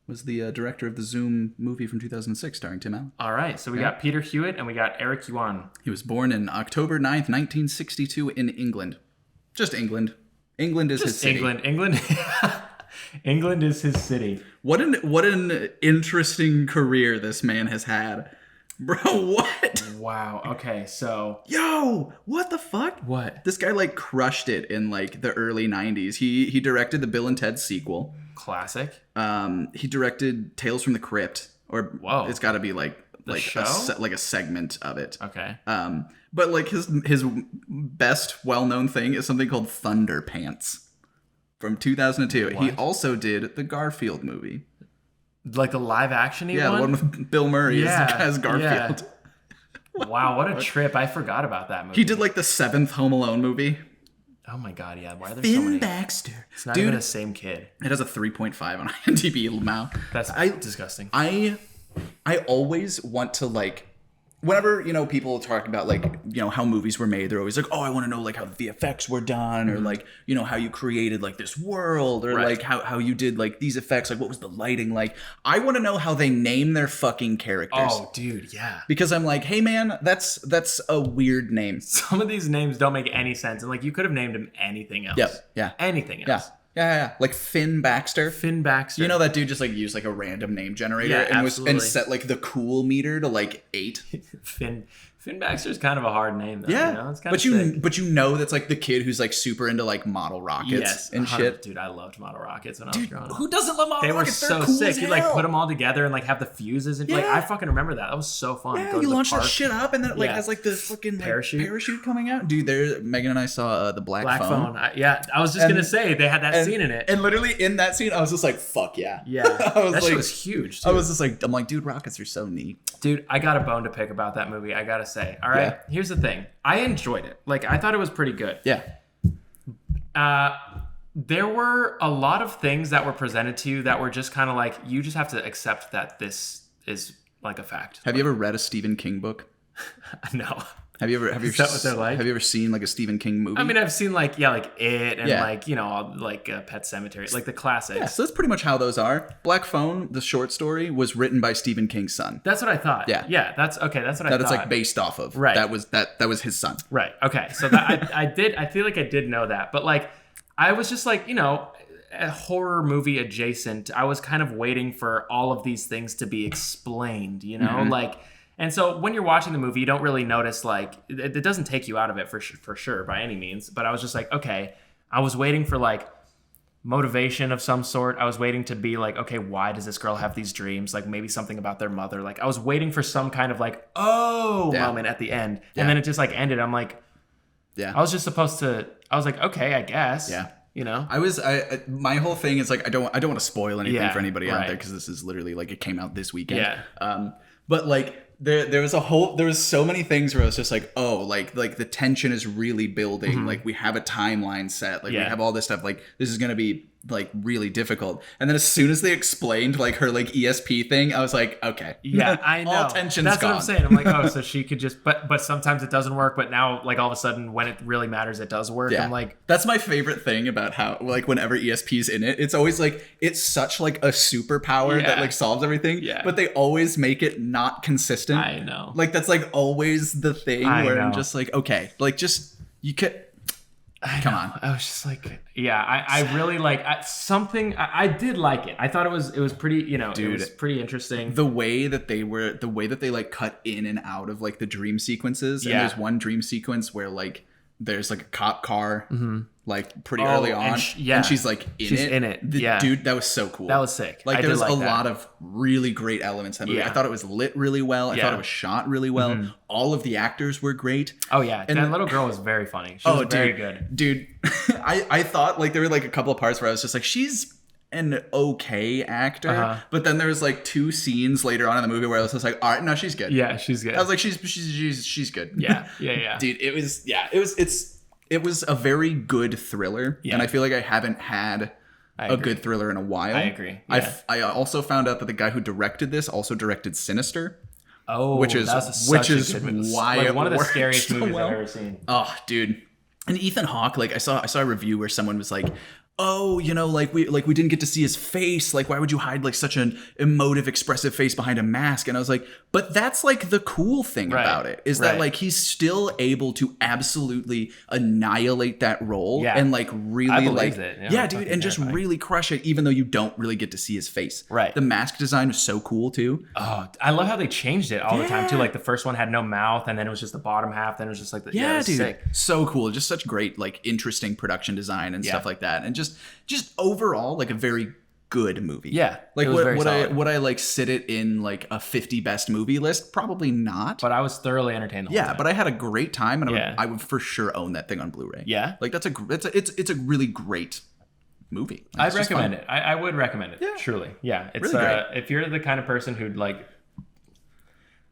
was the director of the Zoom movie from 2006 starring Tim Allen. All right, so we got Peter Hewitt and we got Eric Yuan. He was born in October 9th, 1962 in England. Just England. England is his city. England is his city. What an interesting career this man has had. Bro, what? Wow. Okay, so... Yo, what the fuck? What? This guy, like, crushed it in, like, the early 90s. He directed the Bill and Ted sequel. Classic. He directed Tales from the Crypt. Or it's got to be, like show? A segment of it. Okay. But, like, his best well-known thing is something called Thunderpants from 2002. What? He also did the Garfield movie. Like the live action one? Yeah, the one with Bill Murray as Garfield. Yeah. Wow, what a trip. I forgot about that movie. He did like the 7th Home Alone movie. Oh my god, yeah. Why are there Finn so many? Baxter. It's not even the same kid. It has a 3.5 on IMDb now. That's disgusting. I always want to like... Whenever, you know, people talk about, like, you know, how movies were made, they're always like, oh, I want to know, like, how the effects were done, or, like, you know, how you created, like, this world, or, like, how you did, like, these effects, like, what was the lighting like? I want to know how they name their fucking characters. Oh, dude, yeah. Because I'm like, hey, man, that's a weird name. Some of these names don't make any sense, and, like, you could have named him anything else. Yep, yeah. Anything else. Yeah. Like Finn Baxter. Finn Baxter. You know that dude just, like, used, like, a random name generator and set, like, the cool meter to, like, 8? Finn Baxter's kind of a hard name, though. Yeah, you know? It's kind of sick. But you know that's like the kid who's like super into like model rockets and shit. Dude, I loved model rockets when I was growing up. Who doesn't love model rockets? They were so sick. You'd like put them all together and like have the fuses and like I fucking remember that. That was so fun. Yeah, you launch that shit up and then it like has like the fucking like, parachute coming out. Dude, Megan and I saw the Black Phone. I was just gonna say they had that scene in it. And literally in that scene, I was just like, "Fuck yeah!" Yeah, that shit was huge. Dude. I was just like, I'm like, dude, rockets are so neat. Dude, I got a bone to pick about that movie. I gotta say, all right. Here's the thing. I enjoyed it. Like, I thought it was pretty good. Yeah. There were a lot of things that were presented to you that were just kind of like, you just have to accept that this is like a fact. Have you ever read a Stephen King book? No. Have you ever Is that what they're like? Have you ever seen like a Stephen King movie? I mean, I've seen like It and like Pet Sematary, like the classics. Yeah, so that's pretty much how those are. Black Phone, the short story, was written by Stephen King's son. That's what I thought. Yeah. That's okay. That's what I thought. That it's like based off of. Right. That was his son. Right. Okay. So that I feel like I did know that, but like I was just like a horror movie adjacent. I was kind of waiting for all of these things to be explained. Like. And so when you're watching the movie, you don't really notice, like, it doesn't take you out of it for sure by any means. But I was just like, okay, I was waiting for, like, motivation of some sort. I was waiting to be like, okay, why does this girl have these dreams? Like, maybe something about their mother. Like, I was waiting for some kind of, like, moment at the end. And then it just, like, ended. I'm like, I was just supposed to, I was like, okay, I guess. Yeah. My whole thing is, like, I don't want to spoil anything for anybody out there because this is literally, like, it came out this weekend. Yeah. But, like, there was so many things where I was just like, oh, like the tension is really building. Like we have a timeline set. Like we have all this stuff. Like this is going to be like really difficult. And then as soon as they explained like her like ESP thing, I was like, okay. Yeah, I know. All tension's That's gone. what I'm saying. I'm like, oh, so she could just, but sometimes it doesn't work. But now like all of a sudden when it really matters, it does work. Yeah. I'm like, that's my favorite thing about how like whenever ESP's in it, it's always like, it's such like a superpower that like solves everything. Yeah. But they always make it not consistent. I know. Like that's like always the thing where I'm just like, okay, like just, you could, come on. I was just like, I really like something. I did like it. I thought it was pretty, it was pretty interesting. The way that they like cut in and out of like the dream sequences. And there's one dream sequence where like there's like a cop car like pretty early on. And she's like in it. Dude, that was so cool. That was sick. Like there's a lot of really great elements in the movie. Yeah. I thought it was lit really well. I thought it was shot really well. All of the actors were great. Oh yeah. And that little girl was very funny. She was very good. Dude, I thought like there were like a couple of parts where I was just like, she's an okay actor, but then there was like two scenes later on in the movie where I was just like, all right, no, she's good. Yeah, she's good. I was like, she's good. Yeah. Dude, it was a very good thriller, and I feel like I haven't had a good thriller in a while. I agree. Yeah. I also found out that the guy who directed this also directed Sinister. Oh, which is why like it one of the worked scariest so movies well. I've ever seen. Oh, dude. And Ethan Hawke, like I saw a review where someone was like, oh, like we didn't get to see his face. Like, why would you hide like such an emotive, expressive face behind a mask? And I was like, but that's like the cool thing about it is that like he's still able to absolutely annihilate that role and like really like dude, and just really crush it, even though you don't really get to see his face. Right. The mask design was so cool too. Oh, I love how they changed it all the time too. Like the first one had no mouth, and then it was just the bottom half. Then it was just like it was dude, sick. So cool. Just such great like interesting production design and stuff like that, and just overall like a very good movie. Yeah. Like would I like sit it in like a 50 best movie list? Probably not. But I was thoroughly entertained the whole time. But I had a great time, and I would for sure own that thing on Blu-ray. Yeah. Like it's a really great movie. I'd recommend it. I would recommend it. Yeah. Truly. Yeah. It's really great. If you're the kind of person who'd like,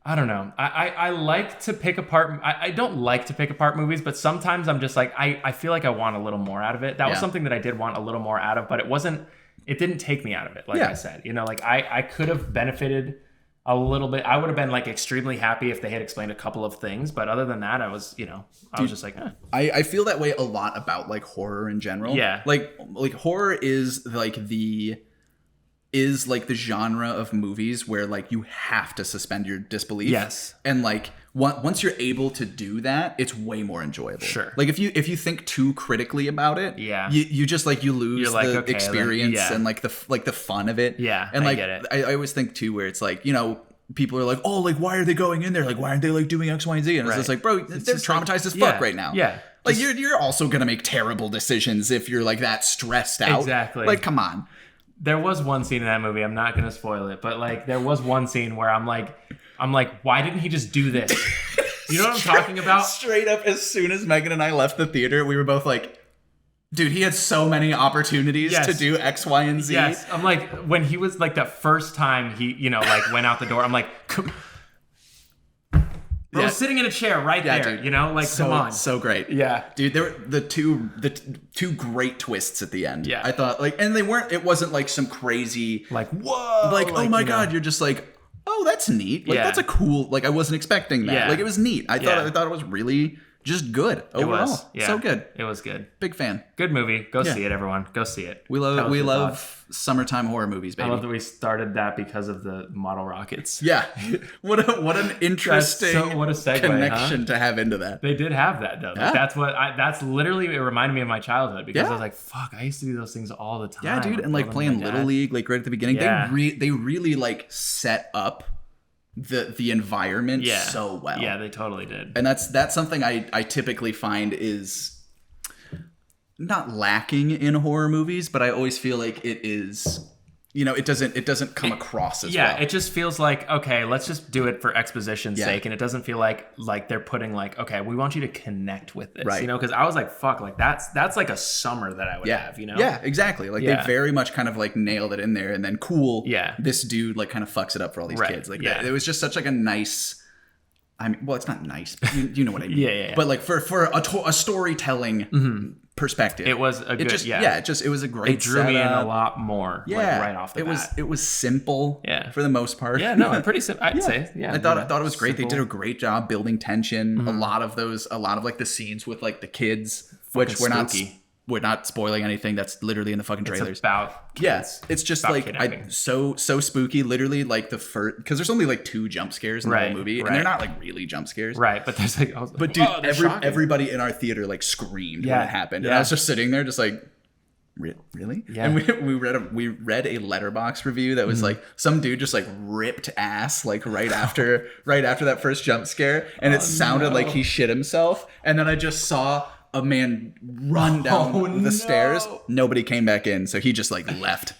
I don't know. I like to pick apart. I don't like to pick apart movies, but sometimes I'm just like, I feel like I want a little more out of it. That was something that I did want a little more out of, but it didn't take me out of it. Like I said, like I could have benefited a little bit. I would have been like extremely happy if they had explained a couple of things, but other than that, I was, I was just like, I feel that way a lot about like horror in general. Yeah. Like horror is like the genre of movies where like you have to suspend your disbelief. Yes. And like once you're able to do that, it's way more enjoyable. Sure. Like if you think too critically about it, you just like you lose the experience and like the fun of it. Yeah. And like I get it. I always think too where it's like, people are like, oh, like why are they going in there? Like why aren't they like doing X, Y, and Z? And it's just like, bro, they're traumatized as fuck right now. Yeah. Like you're also gonna make terrible decisions if you're like that stressed out. Exactly. Like come on. There was one scene in that movie, I'm not going to spoil it, but like there was one scene where I'm like, why didn't he just do this? You know what I'm talking about? Straight up, as soon as Megan and I left the theater, we were both like, dude, he had so many opportunities to do X, Y, and Z. Yes. I'm like, when he was like the first time he, like went out the door, I'm like, bro, sitting in a chair right there, dude. Like come on. So great. Yeah. Dude, there were the two great twists at the end. Yeah. I thought like, and it wasn't like some crazy, like, whoa, like oh my God, you're just like, oh, that's neat. Like, Yeah. that's a cool, like, I wasn't expecting that. Yeah. Like, it was neat. I thought it was really just good overall. It was. Yeah. So good. It was good. Big fan. Good movie. Go see it, everyone. Go see it. We Tell us your love thoughts. summertime horror movies, baby. I love that we started that because of the model rockets. Yeah. what an interesting what a segue, connection to have into that. They did have that though. Yeah. Like, that's literally, it reminded me of my childhood because Yeah. I was like, fuck, I used to do those things all the time. Yeah, dude, and like building playing my Little dad. League, like right at the beginning, Yeah. they really like set up the environment so well. Yeah, they totally did. And that's something I typically find is not lacking in horror movies, but I always feel like it is, you know, it doesn't come across as well. Yeah, it just feels like, okay, let's just do it for exposition's sake, and it doesn't feel like they're putting like, okay, we want you to connect with this, Right. you know? Because I was like, fuck, like that's like a summer that I would have, you know? Yeah, exactly. Like Yeah. they very much kind of like nailed it in there, and then cool. Yeah. This dude like kind of fucks it up for all these Right, kids. Like yeah. it was just such like a nice. I mean, well, it's not nice, but you know what I mean. Yeah. But like for a storytelling perspective, It was a it good, just yeah. it was a great. It drew me in a setup. lot more, Yeah, like right off the bat. It was simple. Yeah. For the most part. Yeah, no, pretty simple. I'd say, yeah. I thought it was great. They did a Simple. great job building tension. A lot of like the scenes with like the kids, which spooky. we're not spoiling anything. That's literally in the fucking trailers. It's about kids. Yes, it's just About like kidnapping. so spooky. Literally, like the first, because there's only like 2 jump scares in the Right, whole movie, right. and they're not like really jump scares. Right, but there's like, I was like, But dude, "Whoa, they're shocking." everybody in our theater like screamed when Yeah, it happened, and yeah. I was just sitting there, just like, really? Yeah. And we read a letterbox review that was Mm-hmm. like some dude just like ripped ass like right after that first jump scare, and it sounded like he shit himself, and then I just saw a man run down the stairs. Nobody came back in, so he just like left.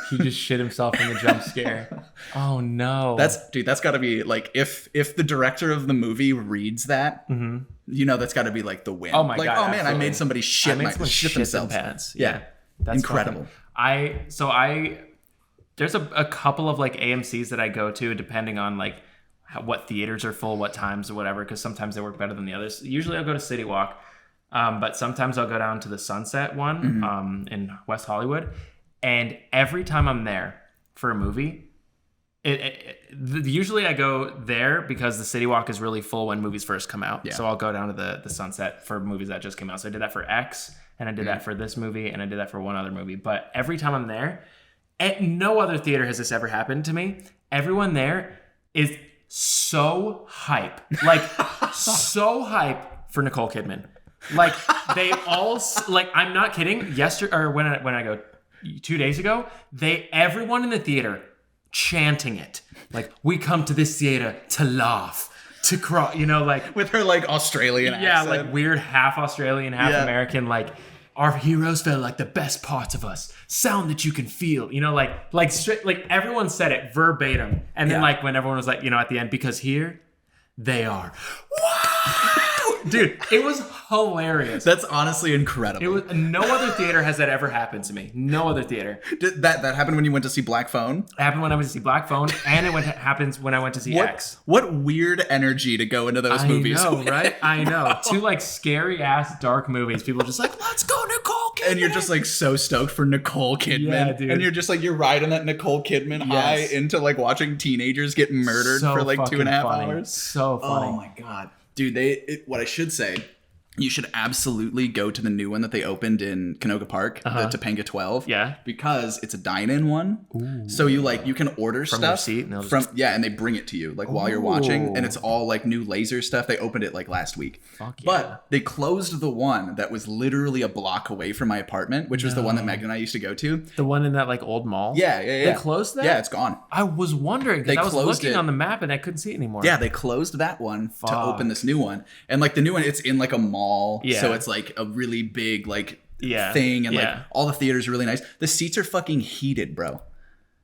He just shit himself in the jump scare. Oh no. That's got to be like if the director of the movie reads that, you know, that's got to be like the win. Oh my like, God, oh man, I absolutely. made somebody shit themselves. Pants. Yeah. That's Incredible. fucking- there's a couple of like AMCs that I go to depending on like what theaters are full, what times or whatever, because sometimes they work better than the others. Usually I'll go to City Walk, but sometimes I'll go down to the Sunset one in West Hollywood. And every time I'm there for a movie, usually I go there because the City Walk is really full when movies first come out. Yeah. So I'll go down to the Sunset for movies that just came out. So I did that for X, and I did that for this movie, and I did that for one other movie. But every time I'm there, at no other theater has this ever happened to me. Everyone there is so hype. Like, so hype for Nicole Kidman. Like, they all, like, I'm not kidding. Yesterday, or when I go 2 days ago, everyone in the theater chanting it. Like, we come to this theater to laugh, to cry, you know, like. With her like Australian accent. Like weird half Australian, half Yeah. American, like. Our heroes felt like the best parts of us. Sound that you can feel. You know, like straight, like everyone said it verbatim. And then like when everyone was like, you know, at the end, because here they are. Wow! Dude, it was hilarious. That's honestly incredible. It was no other theater has that ever happened to me. No other theater. Did that happened when you went to see Black Phone? It happened when I went to see Black Phone, and happens when I went to see X. What weird energy to go into those movies. I know, with. right? I know. 2 like scary ass dark movies. People are just like, let's go, Nicole Kidman. And you're just like so stoked for Nicole Kidman. Yeah, dude. And you're just like, you're riding that Nicole Kidman high into like watching teenagers get murdered So for like fucking 2.5 funny. hours. So funny. Oh my God. Dude, what I should say, you should absolutely go to the new one that they opened in Canoga Park, the Topanga 12. Yeah. Because it's a dine-in one. Ooh. So you can order From stuff your seat and they'll just... and they bring it to you like while you're watching, and it's all like new laser stuff. They opened it like last week. Fuck yeah. But they closed the one that was literally a block away from my apartment, which was the one that Megan and I used to go to. The one in that like old mall? Yeah. They closed that? Yeah, it's gone. I was wondering because They I was closed looking it. on the map and I couldn't see it anymore. Yeah, they closed that one to open this new one. And like the new one, it's in like a mall. Yeah. So it's like a really big like Yeah. thing, and Yeah. like all the theaters are really nice. The seats are fucking heated, bro.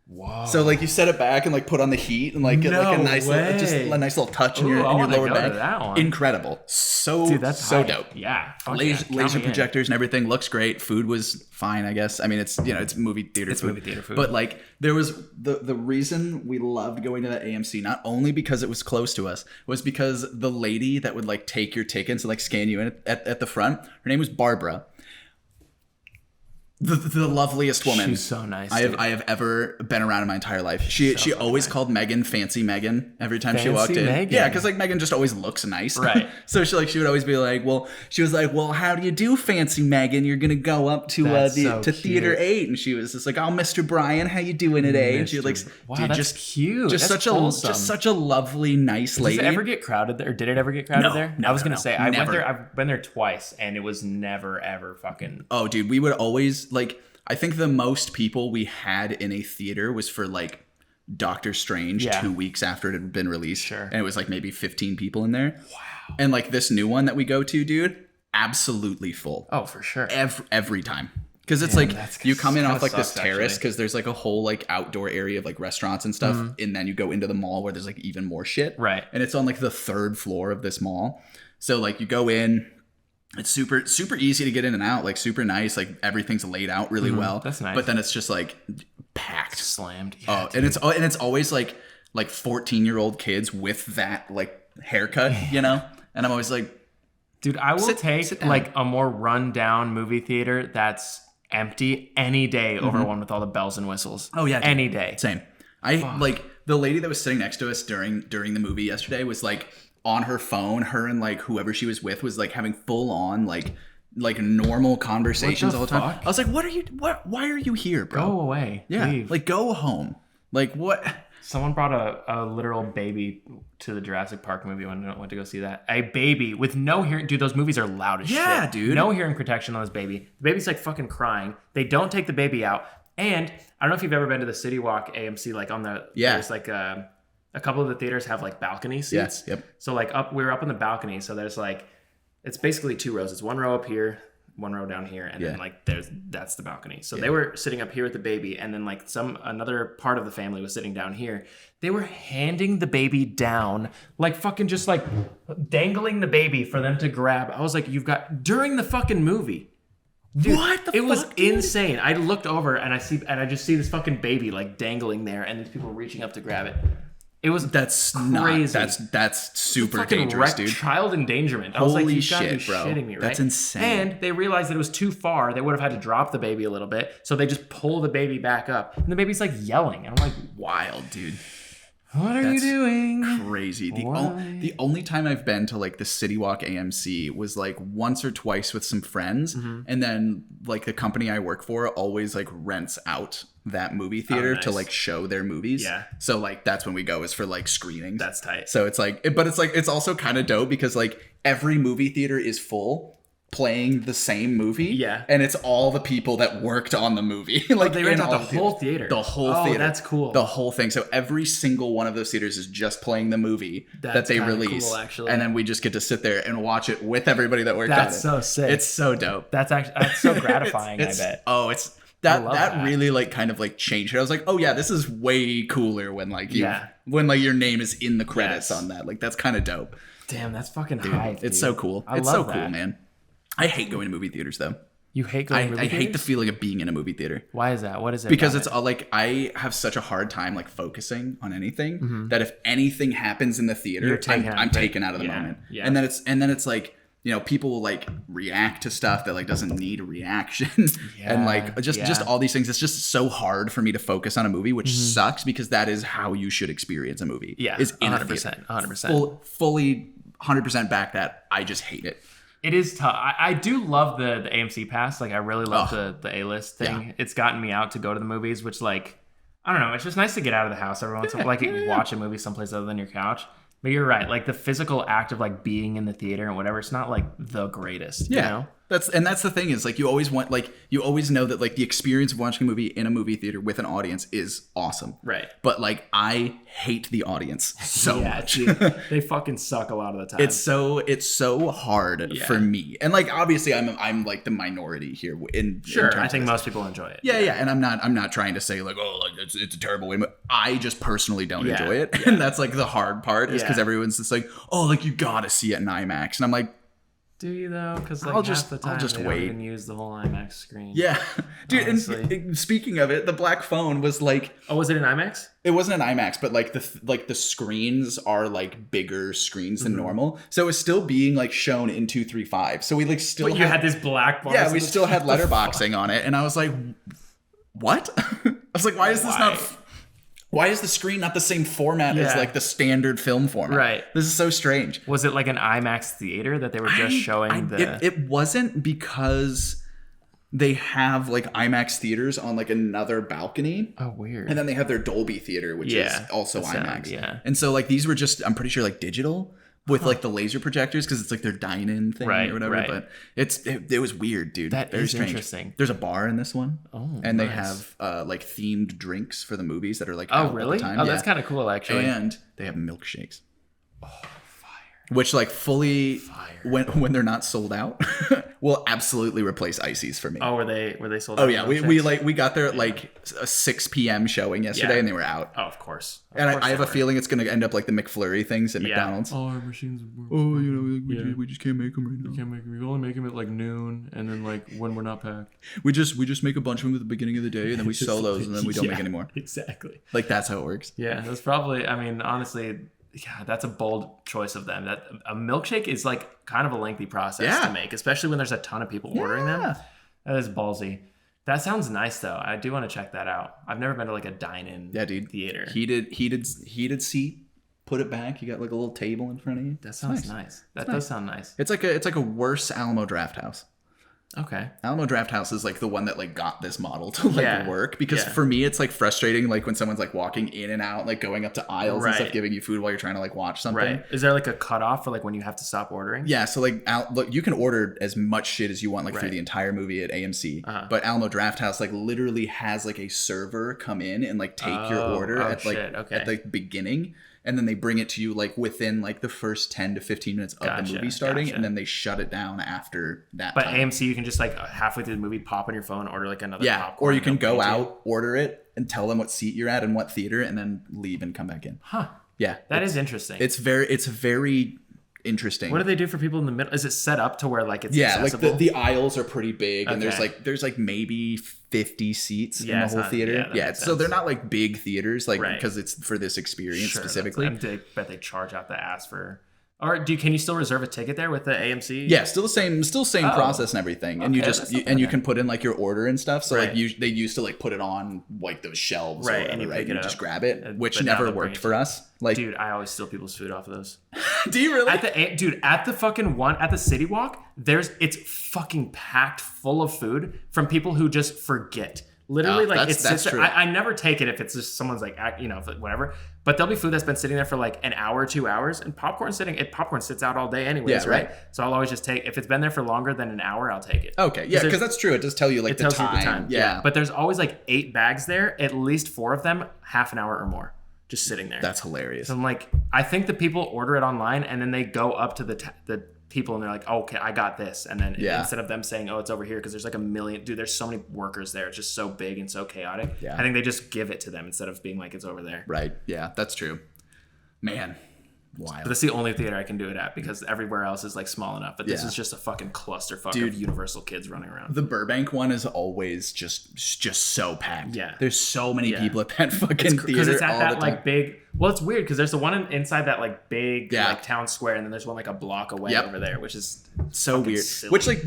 Whoa. So like you set it back and like put on the heat and like get like a No nice way. just a nice little touch in Ooh, your I wanna lower go to back. that one. Incredible. So Dude, that's so hype. dope. Yeah. Fuck Laser, yeah. Count me in. projectors and everything looks great. Food was fine, I guess. I mean, it's it's movie theater It's food. movie theater food. But like there was the reason we loved going to that AMC, not only because it was close to us, was because the lady that would like take your tickets and like scan you in at the front, her name was Barbara. The loveliest woman. She's so nice. I have ever been around in my entire life. She always called Megan Fancy Megan every time she walked in. Megan. Yeah, because like Megan just always looks nice. Right. So she would always be like, well, how do you do, Fancy Megan? You're gonna go up to Theater 8, and she was just like, oh, Mr. Brian, how you doing today? And she like, wow, dude, that's just cute. just That's such a lovely, nice lady. Does it ever get crowded there? Or did it ever get crowded there? No, I was gonna say I went never. there. I've been there twice, and it was never ever fucking. Oh, dude, we would always like. I think the most people we had in a theater was for like Doctor Strange 2 weeks after it had been released. Sure. And it was like maybe 15 people in there. Wow. And like this new one that we go to, dude, absolutely full. Oh, for sure. Every time. Because it's like you come in off like this sucks, terrace actually. because there's like a whole like outdoor area of like restaurants and stuff. And then you go into the mall where there's like even more shit. Right. And it's on like the 3rd floor of this mall. So like you go in. It's super easy to get in and out, like super nice. Like everything's laid out really well. That's nice. But then it's just like packed. Slammed. Yeah, And it's always like 14-year-old kids with that like haircut, you know? And I'm always like, dude, I will sit take down. like a more run-down movie theater that's empty any day over one with all the bells and whistles. oh yeah, dude. any day. Same. Like the lady that was sitting next to us during the movie yesterday was like on her phone. Her and like whoever she was with was like having full on like normal conversations all the time. fuck? I was like, why are you here, bro? Go away. Yeah, Leave. like go home. Like what? Someone brought a literal baby to the Jurassic Park movie when I went to go see that. A baby with no hearing. Dude, those movies are loud as shit. Yeah, dude. No hearing protection on this baby. The baby's like fucking crying. They don't take the baby out. And I don't know if you've ever been to the City Walk AMC, like on the, there's like a couple of the theaters have like balcony seats. Yes. Yep. So like we were up on the balcony. So there's like, it's basically 2 rows. It's 1 row up here, 1 row down here. And then like that's the balcony. So they were sitting up here with the baby. And then like another part of the family was sitting down here. They were handing the baby down, like fucking just like dangling the baby for them to grab. I was like, during the fucking movie. Dude, what the fuck? It was Dude? insane. I looked over and I just see this fucking baby like dangling there and these people reaching up to grab it. It was crazy. That's super fucking dangerous, wrecked dude. child endangerment. I was like, Holy you gotta be shit, bro. shitting me, right? That's insane. And they realized that it was too far. They would have had to drop the baby a little bit. So they just pull the baby back up. And the baby's like yelling. And I'm like, Wild, dude. what are you doing? Crazy. The only time I've been to like the City Walk AMC was like once or twice with some friends, and then like the company I work for always like rents out that movie theater to like show their movies. Yeah. So like that's when we go, is for like screenings. That's tight. So it's like, but it's also kind of dope because like every movie theater is full playing the same movie. Yeah. And it's all the people that worked on the movie. Like they rent in out all the whole theater. The whole Oh, theater. that's cool. The whole thing. So every single one of those theaters is just playing the movie that That's they kinda release. cool, actually. And then we just get to sit there and watch it with everybody that worked on it. That's so sick. It's so dope. That's so gratifying, It's- I bet. Oh, it's that love that. really like kind of like changed it. I was like, oh yeah, this is way cooler when like when like your name is in the credits on that. Like that's kind of dope. Damn, that's fucking hype, It's dude. so cool. I It's love so cool, that. man. I hate going to movie theaters though. You hate going to movie I theaters? hate the feeling of being in a movie theater. Why is that? What is it? Because about it's all like I have such a hard time like focusing on anything that if anything happens in the theater, You're taken out I'm of it. taken out of the Yeah, moment. yeah. And then it's like, you know, people will like react to stuff that like doesn't need a reaction and like just all these things. It's just so hard for me to focus on a movie, which sucks because that is how you should experience a movie. Yeah, is in 100%, 100%. Fully 100% back that. I just hate it. It is tough. I do love the AMC pass. Like I really love the A-list thing. Yeah. It's gotten me out to go to the movies, which like, I don't know. It's just nice to get out of the house every once in a while. Like watch a movie someplace other than your couch. But you're right. Like the physical act of like being in the theater and whatever, it's not like the greatest, you know? That's the thing is like you always know that like the experience of watching a movie in a movie theater with an audience is awesome. Right. But like I hate the audience so much. Dude, they fucking suck a lot of the time. It's so hard for me. And like obviously I'm like the minority here in sure. terms I of think this. most people enjoy it. Yeah, and I'm not trying to say like, oh, like it's a terrible way, but I just personally don't Yeah. enjoy it. And that's like the hard part is because everyone's just like, oh, like you gotta see it in IMAX. And I'm like, Do you though? Because like I'll half the time just they wait. don't even use the whole IMAX screen. Yeah, dude. Honestly. And speaking of it, the black phone was like, Oh, was it an IMAX? it wasn't an IMAX, but like the screens are like bigger screens than normal, so it was still being like shown in 235. So we like still But you had this black bar. yeah, we still had letterboxing on it, and I was like, what? I was like, why is this not? Why is the screen not the same format as like the standard film format? Right. This is so strange. Was it like an IMAX theater that they were just showing It wasn't, because they have like IMAX theaters on like another balcony. Oh, weird. And then they have their Dolby theater, which is also IMAX. Yeah. And so like these were just, I'm pretty sure like digital with like the laser projectors, because it's like their dine-in thing or whatever. Right. But it was weird, dude. That Very is strange. interesting. There's a bar in this one. Oh, and they nice. have like themed drinks for the movies that are like Oh, out really? all the time. Oh, that's kind of cool, actually. And they have milkshakes. Oh, fire. Which like fully when they're not sold out will absolutely replace ices for me. Oh, were they sold out? Oh yeah, we got there at like a 6 p.m. showing yesterday, and they were out. Oh, of course. And I have a feeling it's going to end up like the McFlurry things at McDonald's. Oh, our machines. Oh, you know, we just can't make them right now. Can't make. We only make them at like noon, and then like when we're not packed. We just make a bunch of them at the beginning of the day, and then we sell those, and then we don't make any more. Exactly. Like that's how it works. Yeah, that's probably. I mean, honestly, yeah, that's a bold choice of them. That a milkshake is like kind of a lengthy process to make, especially when there's a ton of people ordering them. That is ballsy. That sounds nice though. I do want to check that out. I've never been to like a dine-in theater. Heated seat. Put it back. You got like a little table in front of you. That sounds nice. That does sound nice. It's like a worse Alamo Drafthouse. Okay. Alamo Drafthouse is like the one that like got this model to like work, because for me it's like frustrating like when someone's like walking in and out, like going up to aisles and stuff, giving you food while you're trying to like watch something. Right. Is there like a cutoff for like when you have to stop ordering? Yeah, so like look, you can order as much shit as you want like through the entire movie at AMC, but Alamo Drafthouse like literally has like a server come in and like take your order at like at the beginning. And then they bring it to you like within like the first 10 to 15 minutes of the movie starting, and then they shut it down after that. But AMC, you can just like halfway through the movie pop on your phone, order like another popcorn. Or you can go out, order it, and tell them what seat you're at and what theater, and then leave and come back in. Huh. Yeah. That is interesting. It's very interesting. What do they do for people in the middle? Is it set up to where like it's accessible? Like the aisles are pretty big, and there's like maybe 50 seats in the whole theater. So they're not like big theaters, like because it's for this experience specifically. I bet they charge out the ass for. Or can you still reserve a ticket there with the AMC? Yeah, still the same process and everything. And you just you can put in like your order and stuff. So like they used to like put it on like those shelves, or whatever, and you just grab it, which never worked for us. Like, dude, I always steal people's food off of those. Do you really? At the fucking one at the City Walk, it's fucking packed full of food from people who just forget. Literally, like that's true. I never take it if it's just someone's like, whatever. But there'll be food that's been sitting there for like an hour, 2 hours, and popcorn sits out all day anyways, right? So I'll always just take, if it's been there for longer than an hour, I'll take it. Okay, yeah, because that's true. It does tell you like the time. Yeah, but there's always like 8 bags there, at least 4 of them, half an hour or more, just sitting there. That's hilarious. So I'm like, I think the people order it online and then they go up to the people and they're like, okay, I got this. And then instead of them saying, oh, it's over here, because there's like a million, dude, there's so many workers there. It's just so big and so chaotic. Yeah. I think they just give it to them instead of being like, it's over there. Right. Yeah, that's true. Man. Wild. But that's the only theater I can do it at, because everywhere else is like small enough. But this is just a fucking clusterfuck of Universal kids running around. The Burbank one is always just so packed. Yeah, there's so many people at that fucking theater. Because it's at that like big. Well, it's weird because there's the one inside that like big like town square, and then there's one like a block away over there, which is so weird. Silly. Which like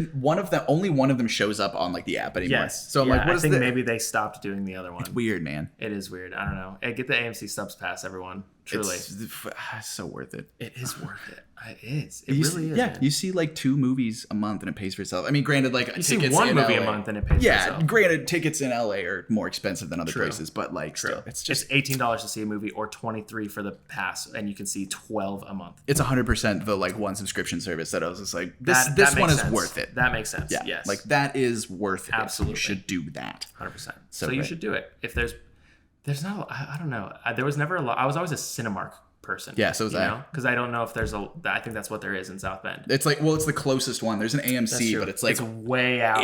only one of them shows up on like the app anymore. Yes. So I'm like, I think maybe they stopped doing the other one. It's weird, man. It is weird. I don't know. Hey, get the AMC subs pass, everyone. Truly, it's so worth it. It is worth it. It is. It really is. Yeah, man. You see like 2 movies a month and it pays for itself. I mean, granted, like you see one movie a month and it pays for itself. Yeah, granted, tickets in LA are more expensive than other places, but like, still, it's $18 to see a movie or $23 for the pass, and you can see 12 a month. It's 100% the like one subscription service that I was just like, this one is worth it. That makes sense. Yeah, yes, like that is worth it. Absolutely, you should do that. 100%. So you should do it. If there's not, I don't know. There was never a lot. I was always a Cinemark person. Yeah, so is I. Because I don't know if there's I think that's what there is in South Bend. It's like, well, it's the closest one. There's an AMC, but it's like it's way out.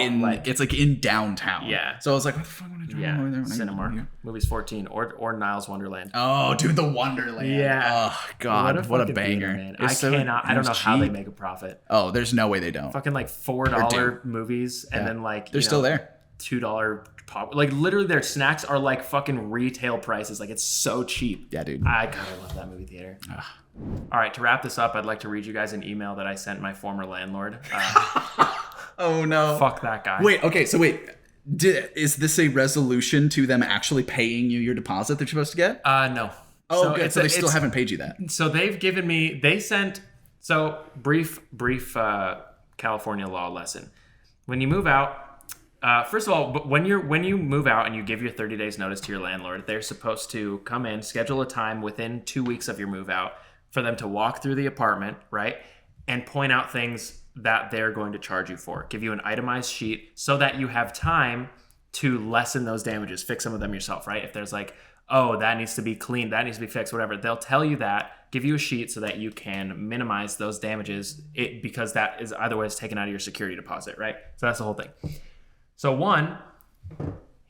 It's like in downtown. Yeah. So I was like, what the fuck would I drive over there? Cinemark. Movies 14 or Niles Wonderland. Oh, dude, the Wonderland. Yeah. Oh God, what a banger. Theater, man. I don't know how they make a profit. Oh, there's no way they don't. Fucking like $4 movies, and then like they're still there. $2 pop. Like literally, their snacks are like fucking retail prices. Like it's so cheap. Yeah, dude. I kind of love that movie theater. All right, to wrap this up, I'd like to read you guys an email that I sent my former landlord. Oh no! Fuck that guy. Wait. Okay. So wait. Is this a resolution to them actually paying you your deposit that you're supposed to get? No. Oh, so good. So they still haven't paid you that. So they've given me. They sent. So brief California law lesson. When you move out. First of all, when you move out and you give your 30 days notice to your landlord, they're supposed to come in, schedule a time within 2 weeks of your move out for them to walk through the apartment, right? And point out things that they're going to charge you for. Give you an itemized sheet so that you have time to lessen those damages, fix some of them yourself, right? If there's like, oh, that needs to be cleaned, that needs to be fixed, whatever, they'll tell you that, give you a sheet so that you can minimize those damages because that is otherwise taken out of your security deposit, right? So that's the whole thing. So one,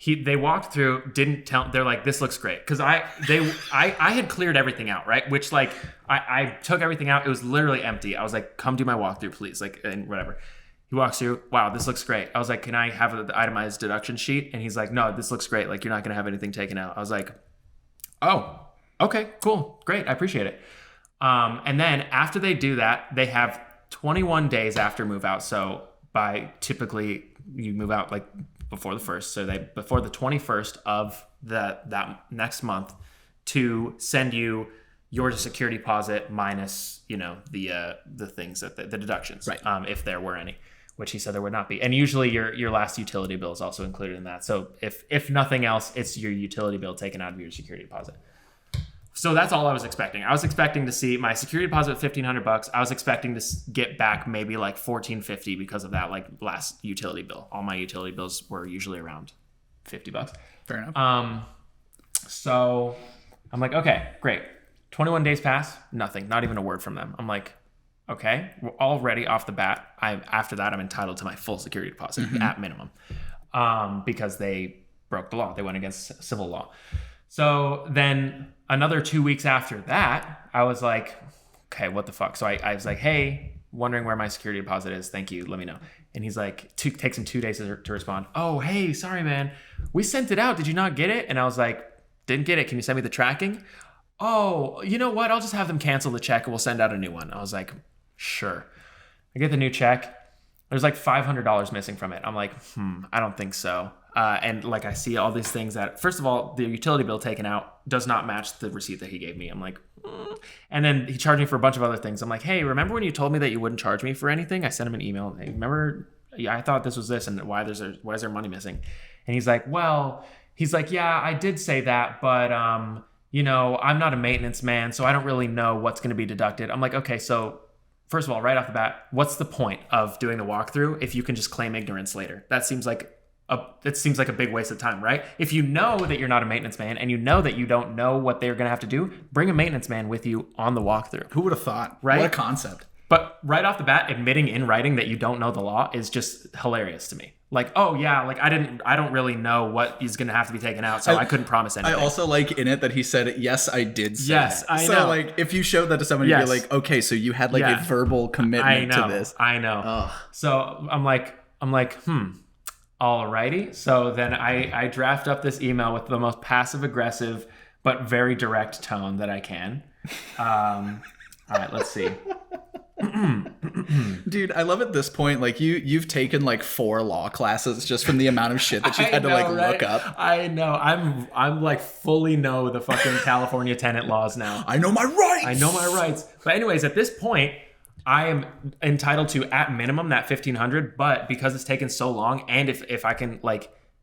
they walked through, didn't tell. They're like, this looks great, because I had cleared everything out, right? Which like I took everything out. It was literally empty. I was like, come do my walkthrough, please, like, and whatever. He walks through. Wow, this looks great. I was like, can I have the itemized deduction sheet? And he's like, no, this looks great. Like you're not gonna have anything taken out. I was like, oh, okay, cool, great, I appreciate it. And then after they do that, they have 21 days after move out. So by typically you move out like before the 1st, so before the 21st of that next month to send you your security deposit minus the things that the deductions, right? If there were any, which he said there would not be, and usually your last utility bill is also included in that. So if nothing else, it's your utility bill taken out of your security deposit. So that's all I was expecting. I was expecting to see my security deposit $1,500. I was expecting to get back maybe like $1,450 because of that like last utility bill. All my utility bills were usually around $50. Fair enough. So I'm like, okay, great. 21 days pass, nothing, not even a word from them. I'm like, okay, we're already off the bat. After that, I'm entitled to my full security deposit at minimum, because they broke the law. They went against civil law. So then another 2 weeks after that, I was like, okay, what the fuck? So I was like, hey, wondering where my security deposit is. Thank you. Let me know. And he's like, takes him 2 days to respond. Oh, hey, sorry, man. We sent it out. Did you not get it? And I was like, didn't get it. Can you send me the tracking? Oh, you know what? I'll just have them cancel the check and we'll send out a new one. I was like, sure. I get the new check. There's like $500 missing from it. I'm like, I don't think so. And like I see all these things that, first of all, the utility bill taken out does not match the receipt that he gave me. I'm like, And then he charged me for a bunch of other things. I'm like, hey, remember when you told me that you wouldn't charge me for anything? I sent him an email. Hey, remember, I thought this was this, and why is there money missing? And he's like, yeah, I did say that, but I'm not a maintenance man, so I don't really know what's going to be deducted. I'm like, okay, so first of all, right off the bat, what's the point of doing the walkthrough if you can just claim ignorance later? That seems like a big waste of time, right? If you know that you're not a maintenance man and you know that you don't know what they're going to have to do, bring a maintenance man with you on the walkthrough. Who would have thought? Right? What a concept. But right off the bat, admitting in writing that you don't know the law is just hilarious to me. Like, oh yeah, like I don't really know what is going to have to be taken out, so I couldn't promise anything. I also like in it that he said, yes, I did say yes, that. I know. So like if you showed that to someone, yes. you'd be like, okay, so you had like a verbal commitment to this. I know. Ugh. So I'm like, alrighty. So then I draft up this email with the most passive aggressive but very direct tone that I can. All right, let's see. Dude, I love at this point, like you've taken like 4 law classes just from the amount of shit that you've had to look up. I know. I'm like fully know the fucking California tenant laws now. I know my rights. But anyways, at this point, I am entitled to at minimum that $1,500, but because it's taken so long, and if I can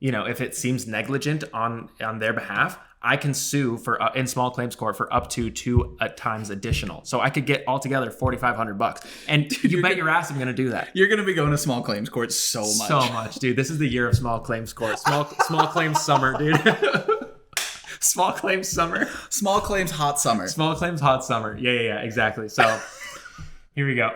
if it seems negligent on their behalf, I can sue for in small claims court for up to 2 times additional. So I could get altogether $4,500. And dude, you bet your ass I'm going to do that. You're going to be going to small claims court so much. So much, dude. This is the year of small claims court. Small claims summer, dude. Small claims summer. Small claims hot summer. Small claims hot summer. Yeah, exactly. So here we go.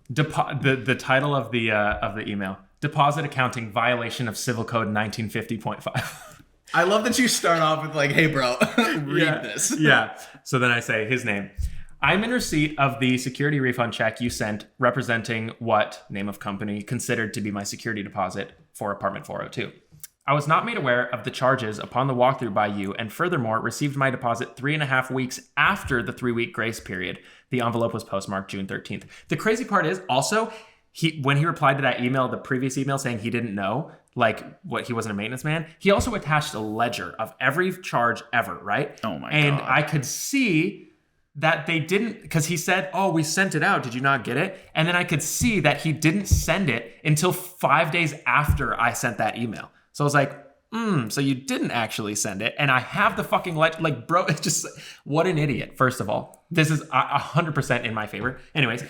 The title of the email: Deposit Accounting Violation of Civil Code 1950.5. I love that you start off with like, hey bro, read this. Yeah. So then I say his name. I'm in receipt of the security refund check you sent representing what, name of company, considered to be my security deposit for apartment 402. I was not made aware of the charges upon the walkthrough by you, and furthermore received my deposit 3.5 weeks after the 3-week grace period. The envelope was postmarked June 13th. The crazy part is also, when he replied to that email, the previous email saying he didn't know, like what he wasn't a maintenance man, he also attached a ledger of every charge ever, right? Oh my God. And I could see that they didn't, because he said, oh, we sent it out. Did you not get it? And then I could see that he didn't send it until 5 days after I sent that email. So I was like, so you didn't actually send it. And I have the fucking, like, bro, it's just, what an idiot, first of all. This is 100% in my favor. Anyways,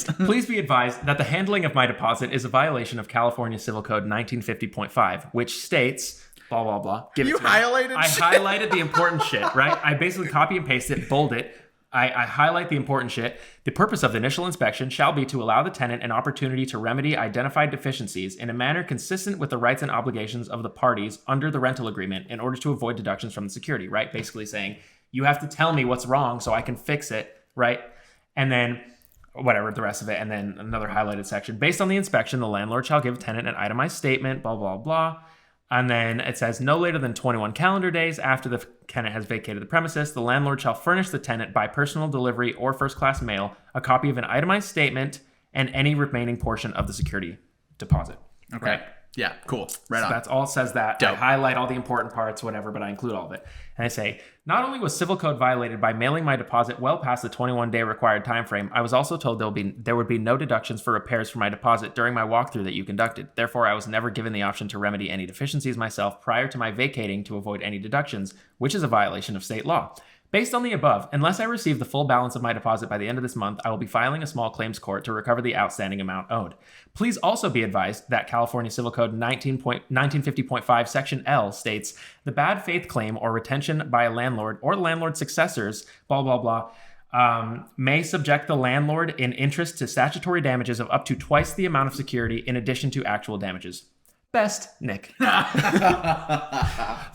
please be advised that the handling of my deposit is a violation of California Civil Code 1950.5, which states... blah, blah, blah. You highlighted I highlighted the important shit, right? I basically copy and paste it, bold it. I highlight the important shit. The purpose of the initial inspection shall be to allow the tenant an opportunity to remedy identified deficiencies in a manner consistent with the rights and obligations of the parties under the rental agreement in order to avoid deductions from the security, right? Basically saying, you have to tell me what's wrong so I can fix it, right? And then... whatever, the rest of it. And then another highlighted section. Based on the inspection, the landlord shall give tenant an itemized statement, blah, blah, blah. And then it says, no later than 21 calendar days after the tenant has vacated the premises, the landlord shall furnish the tenant by personal delivery or first-class mail a copy of an itemized statement and any remaining portion of the security deposit. Okay. Right? Yeah, cool. Right on. That's all it says that. Dope. I highlight all the important parts, whatever, but I include all of it. And I say, not only was civil code violated by mailing my deposit well past the 21-day required time frame, I was also told there would be no deductions for repairs for my deposit during my walkthrough that you conducted. Therefore, I was never given the option to remedy any deficiencies myself prior to my vacating to avoid any deductions, which is a violation of state law. Based on the above, unless I receive the full balance of my deposit by the end of this month, I will be filing a small claims court to recover the outstanding amount owed. Please also be advised that California Civil Code 1950.5 Section L states, the bad faith claim or retention by a landlord or landlord's successors, blah, blah, blah, may subject the landlord in interest to statutory damages of up to twice the amount of security in addition to actual damages. Best, Nick.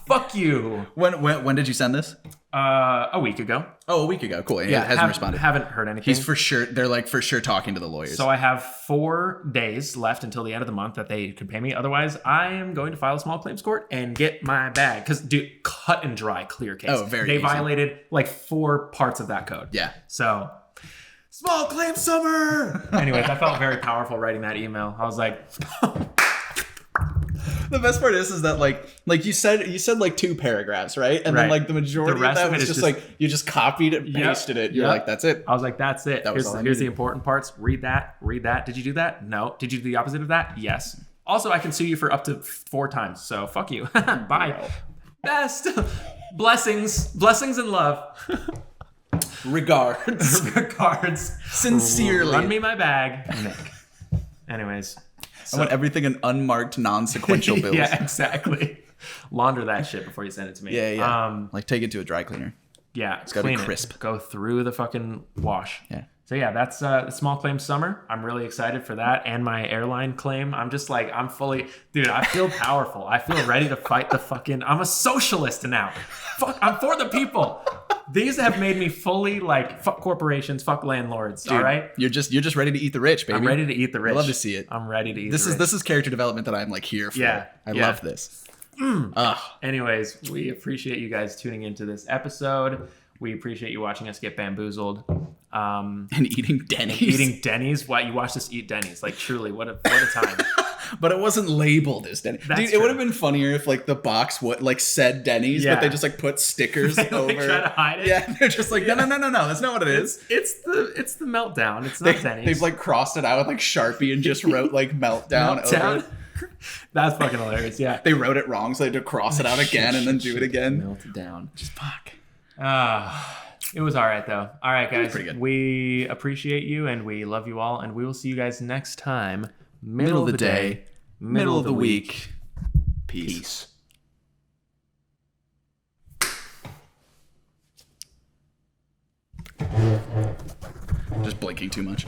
Fuck you. When did you send this? A week ago. Oh, a week ago. Cool. He hasn't responded. Haven't heard anything. He's for sure. They're like for sure talking to the lawyers. So I have 4 days left until the end of the month that they could pay me. Otherwise, I am going to file a small claims court and get my bag. Because, dude, cut and dry, clear case. Oh, very They easy. violated like 4 parts of that code. Yeah. So, small claim summer. Anyways, I felt very powerful writing that email. I was like, The best part is that like you said like 2 paragraphs, right? And then like the majority The rest of of that it was is just like you just copied it, pasted it. You're like, that's it. I was like, that's it. That was all I Here's the needed. important parts. Read that. Did you do that? No. Did you do the opposite of that? Yes. Also, I can sue you for up to 4 times. So fuck you. Bye. Wow. Best. Blessings and love. Regards. Regards. Sincerely. Run me my bag. Nick. Anyways. I want everything in unmarked, non-sequential bills. Yeah, exactly. Launder that shit before you send it to me. Yeah. Like take it to a dry cleaner. Yeah, It's gotta be clean it. crisp. Go through the fucking wash. Yeah. So yeah, that's the small claim summer. I'm really excited for that and my airline claim. I'm just like, I'm fully, dude, I feel powerful. I feel ready to fight the fucking, I'm a socialist now. Fuck, I'm for the people. These have made me fully like, fuck corporations, fuck landlords. Dude, all right. You're just ready to eat the rich, baby. I'm ready to eat the rich. I love to see it. I'm ready to eat This the is rich. this is character development that I'm like here for. Yeah, I yeah. love this. Anyways, we appreciate you guys tuning into this episode. We appreciate you watching us get bamboozled. And eating Dennys. Eating Dennys. Why you watched us eat Dennys? Like truly, what a time. But it wasn't labeled as Dennys. That's Dude, it true. would have been funnier if like the box would like said Dennys, Yeah. but they just like put stickers They, over. like, try to hide it. Yeah, they're just like, no, that's not what it is. It's the Meltdown. It's not Dennys. They've like crossed it out with like Sharpie and just wrote like Meltdown over Meltdown. it. That's fucking hilarious. Yeah. They wrote it wrong, so they had to cross it out again and then do it again. Meltdown. Just fuck. It was all right though. All right, guys. pretty good. We appreciate you and we love you all, and we will see you guys next time. Middle of the day, middle of the week. Peace. Just blinking too much.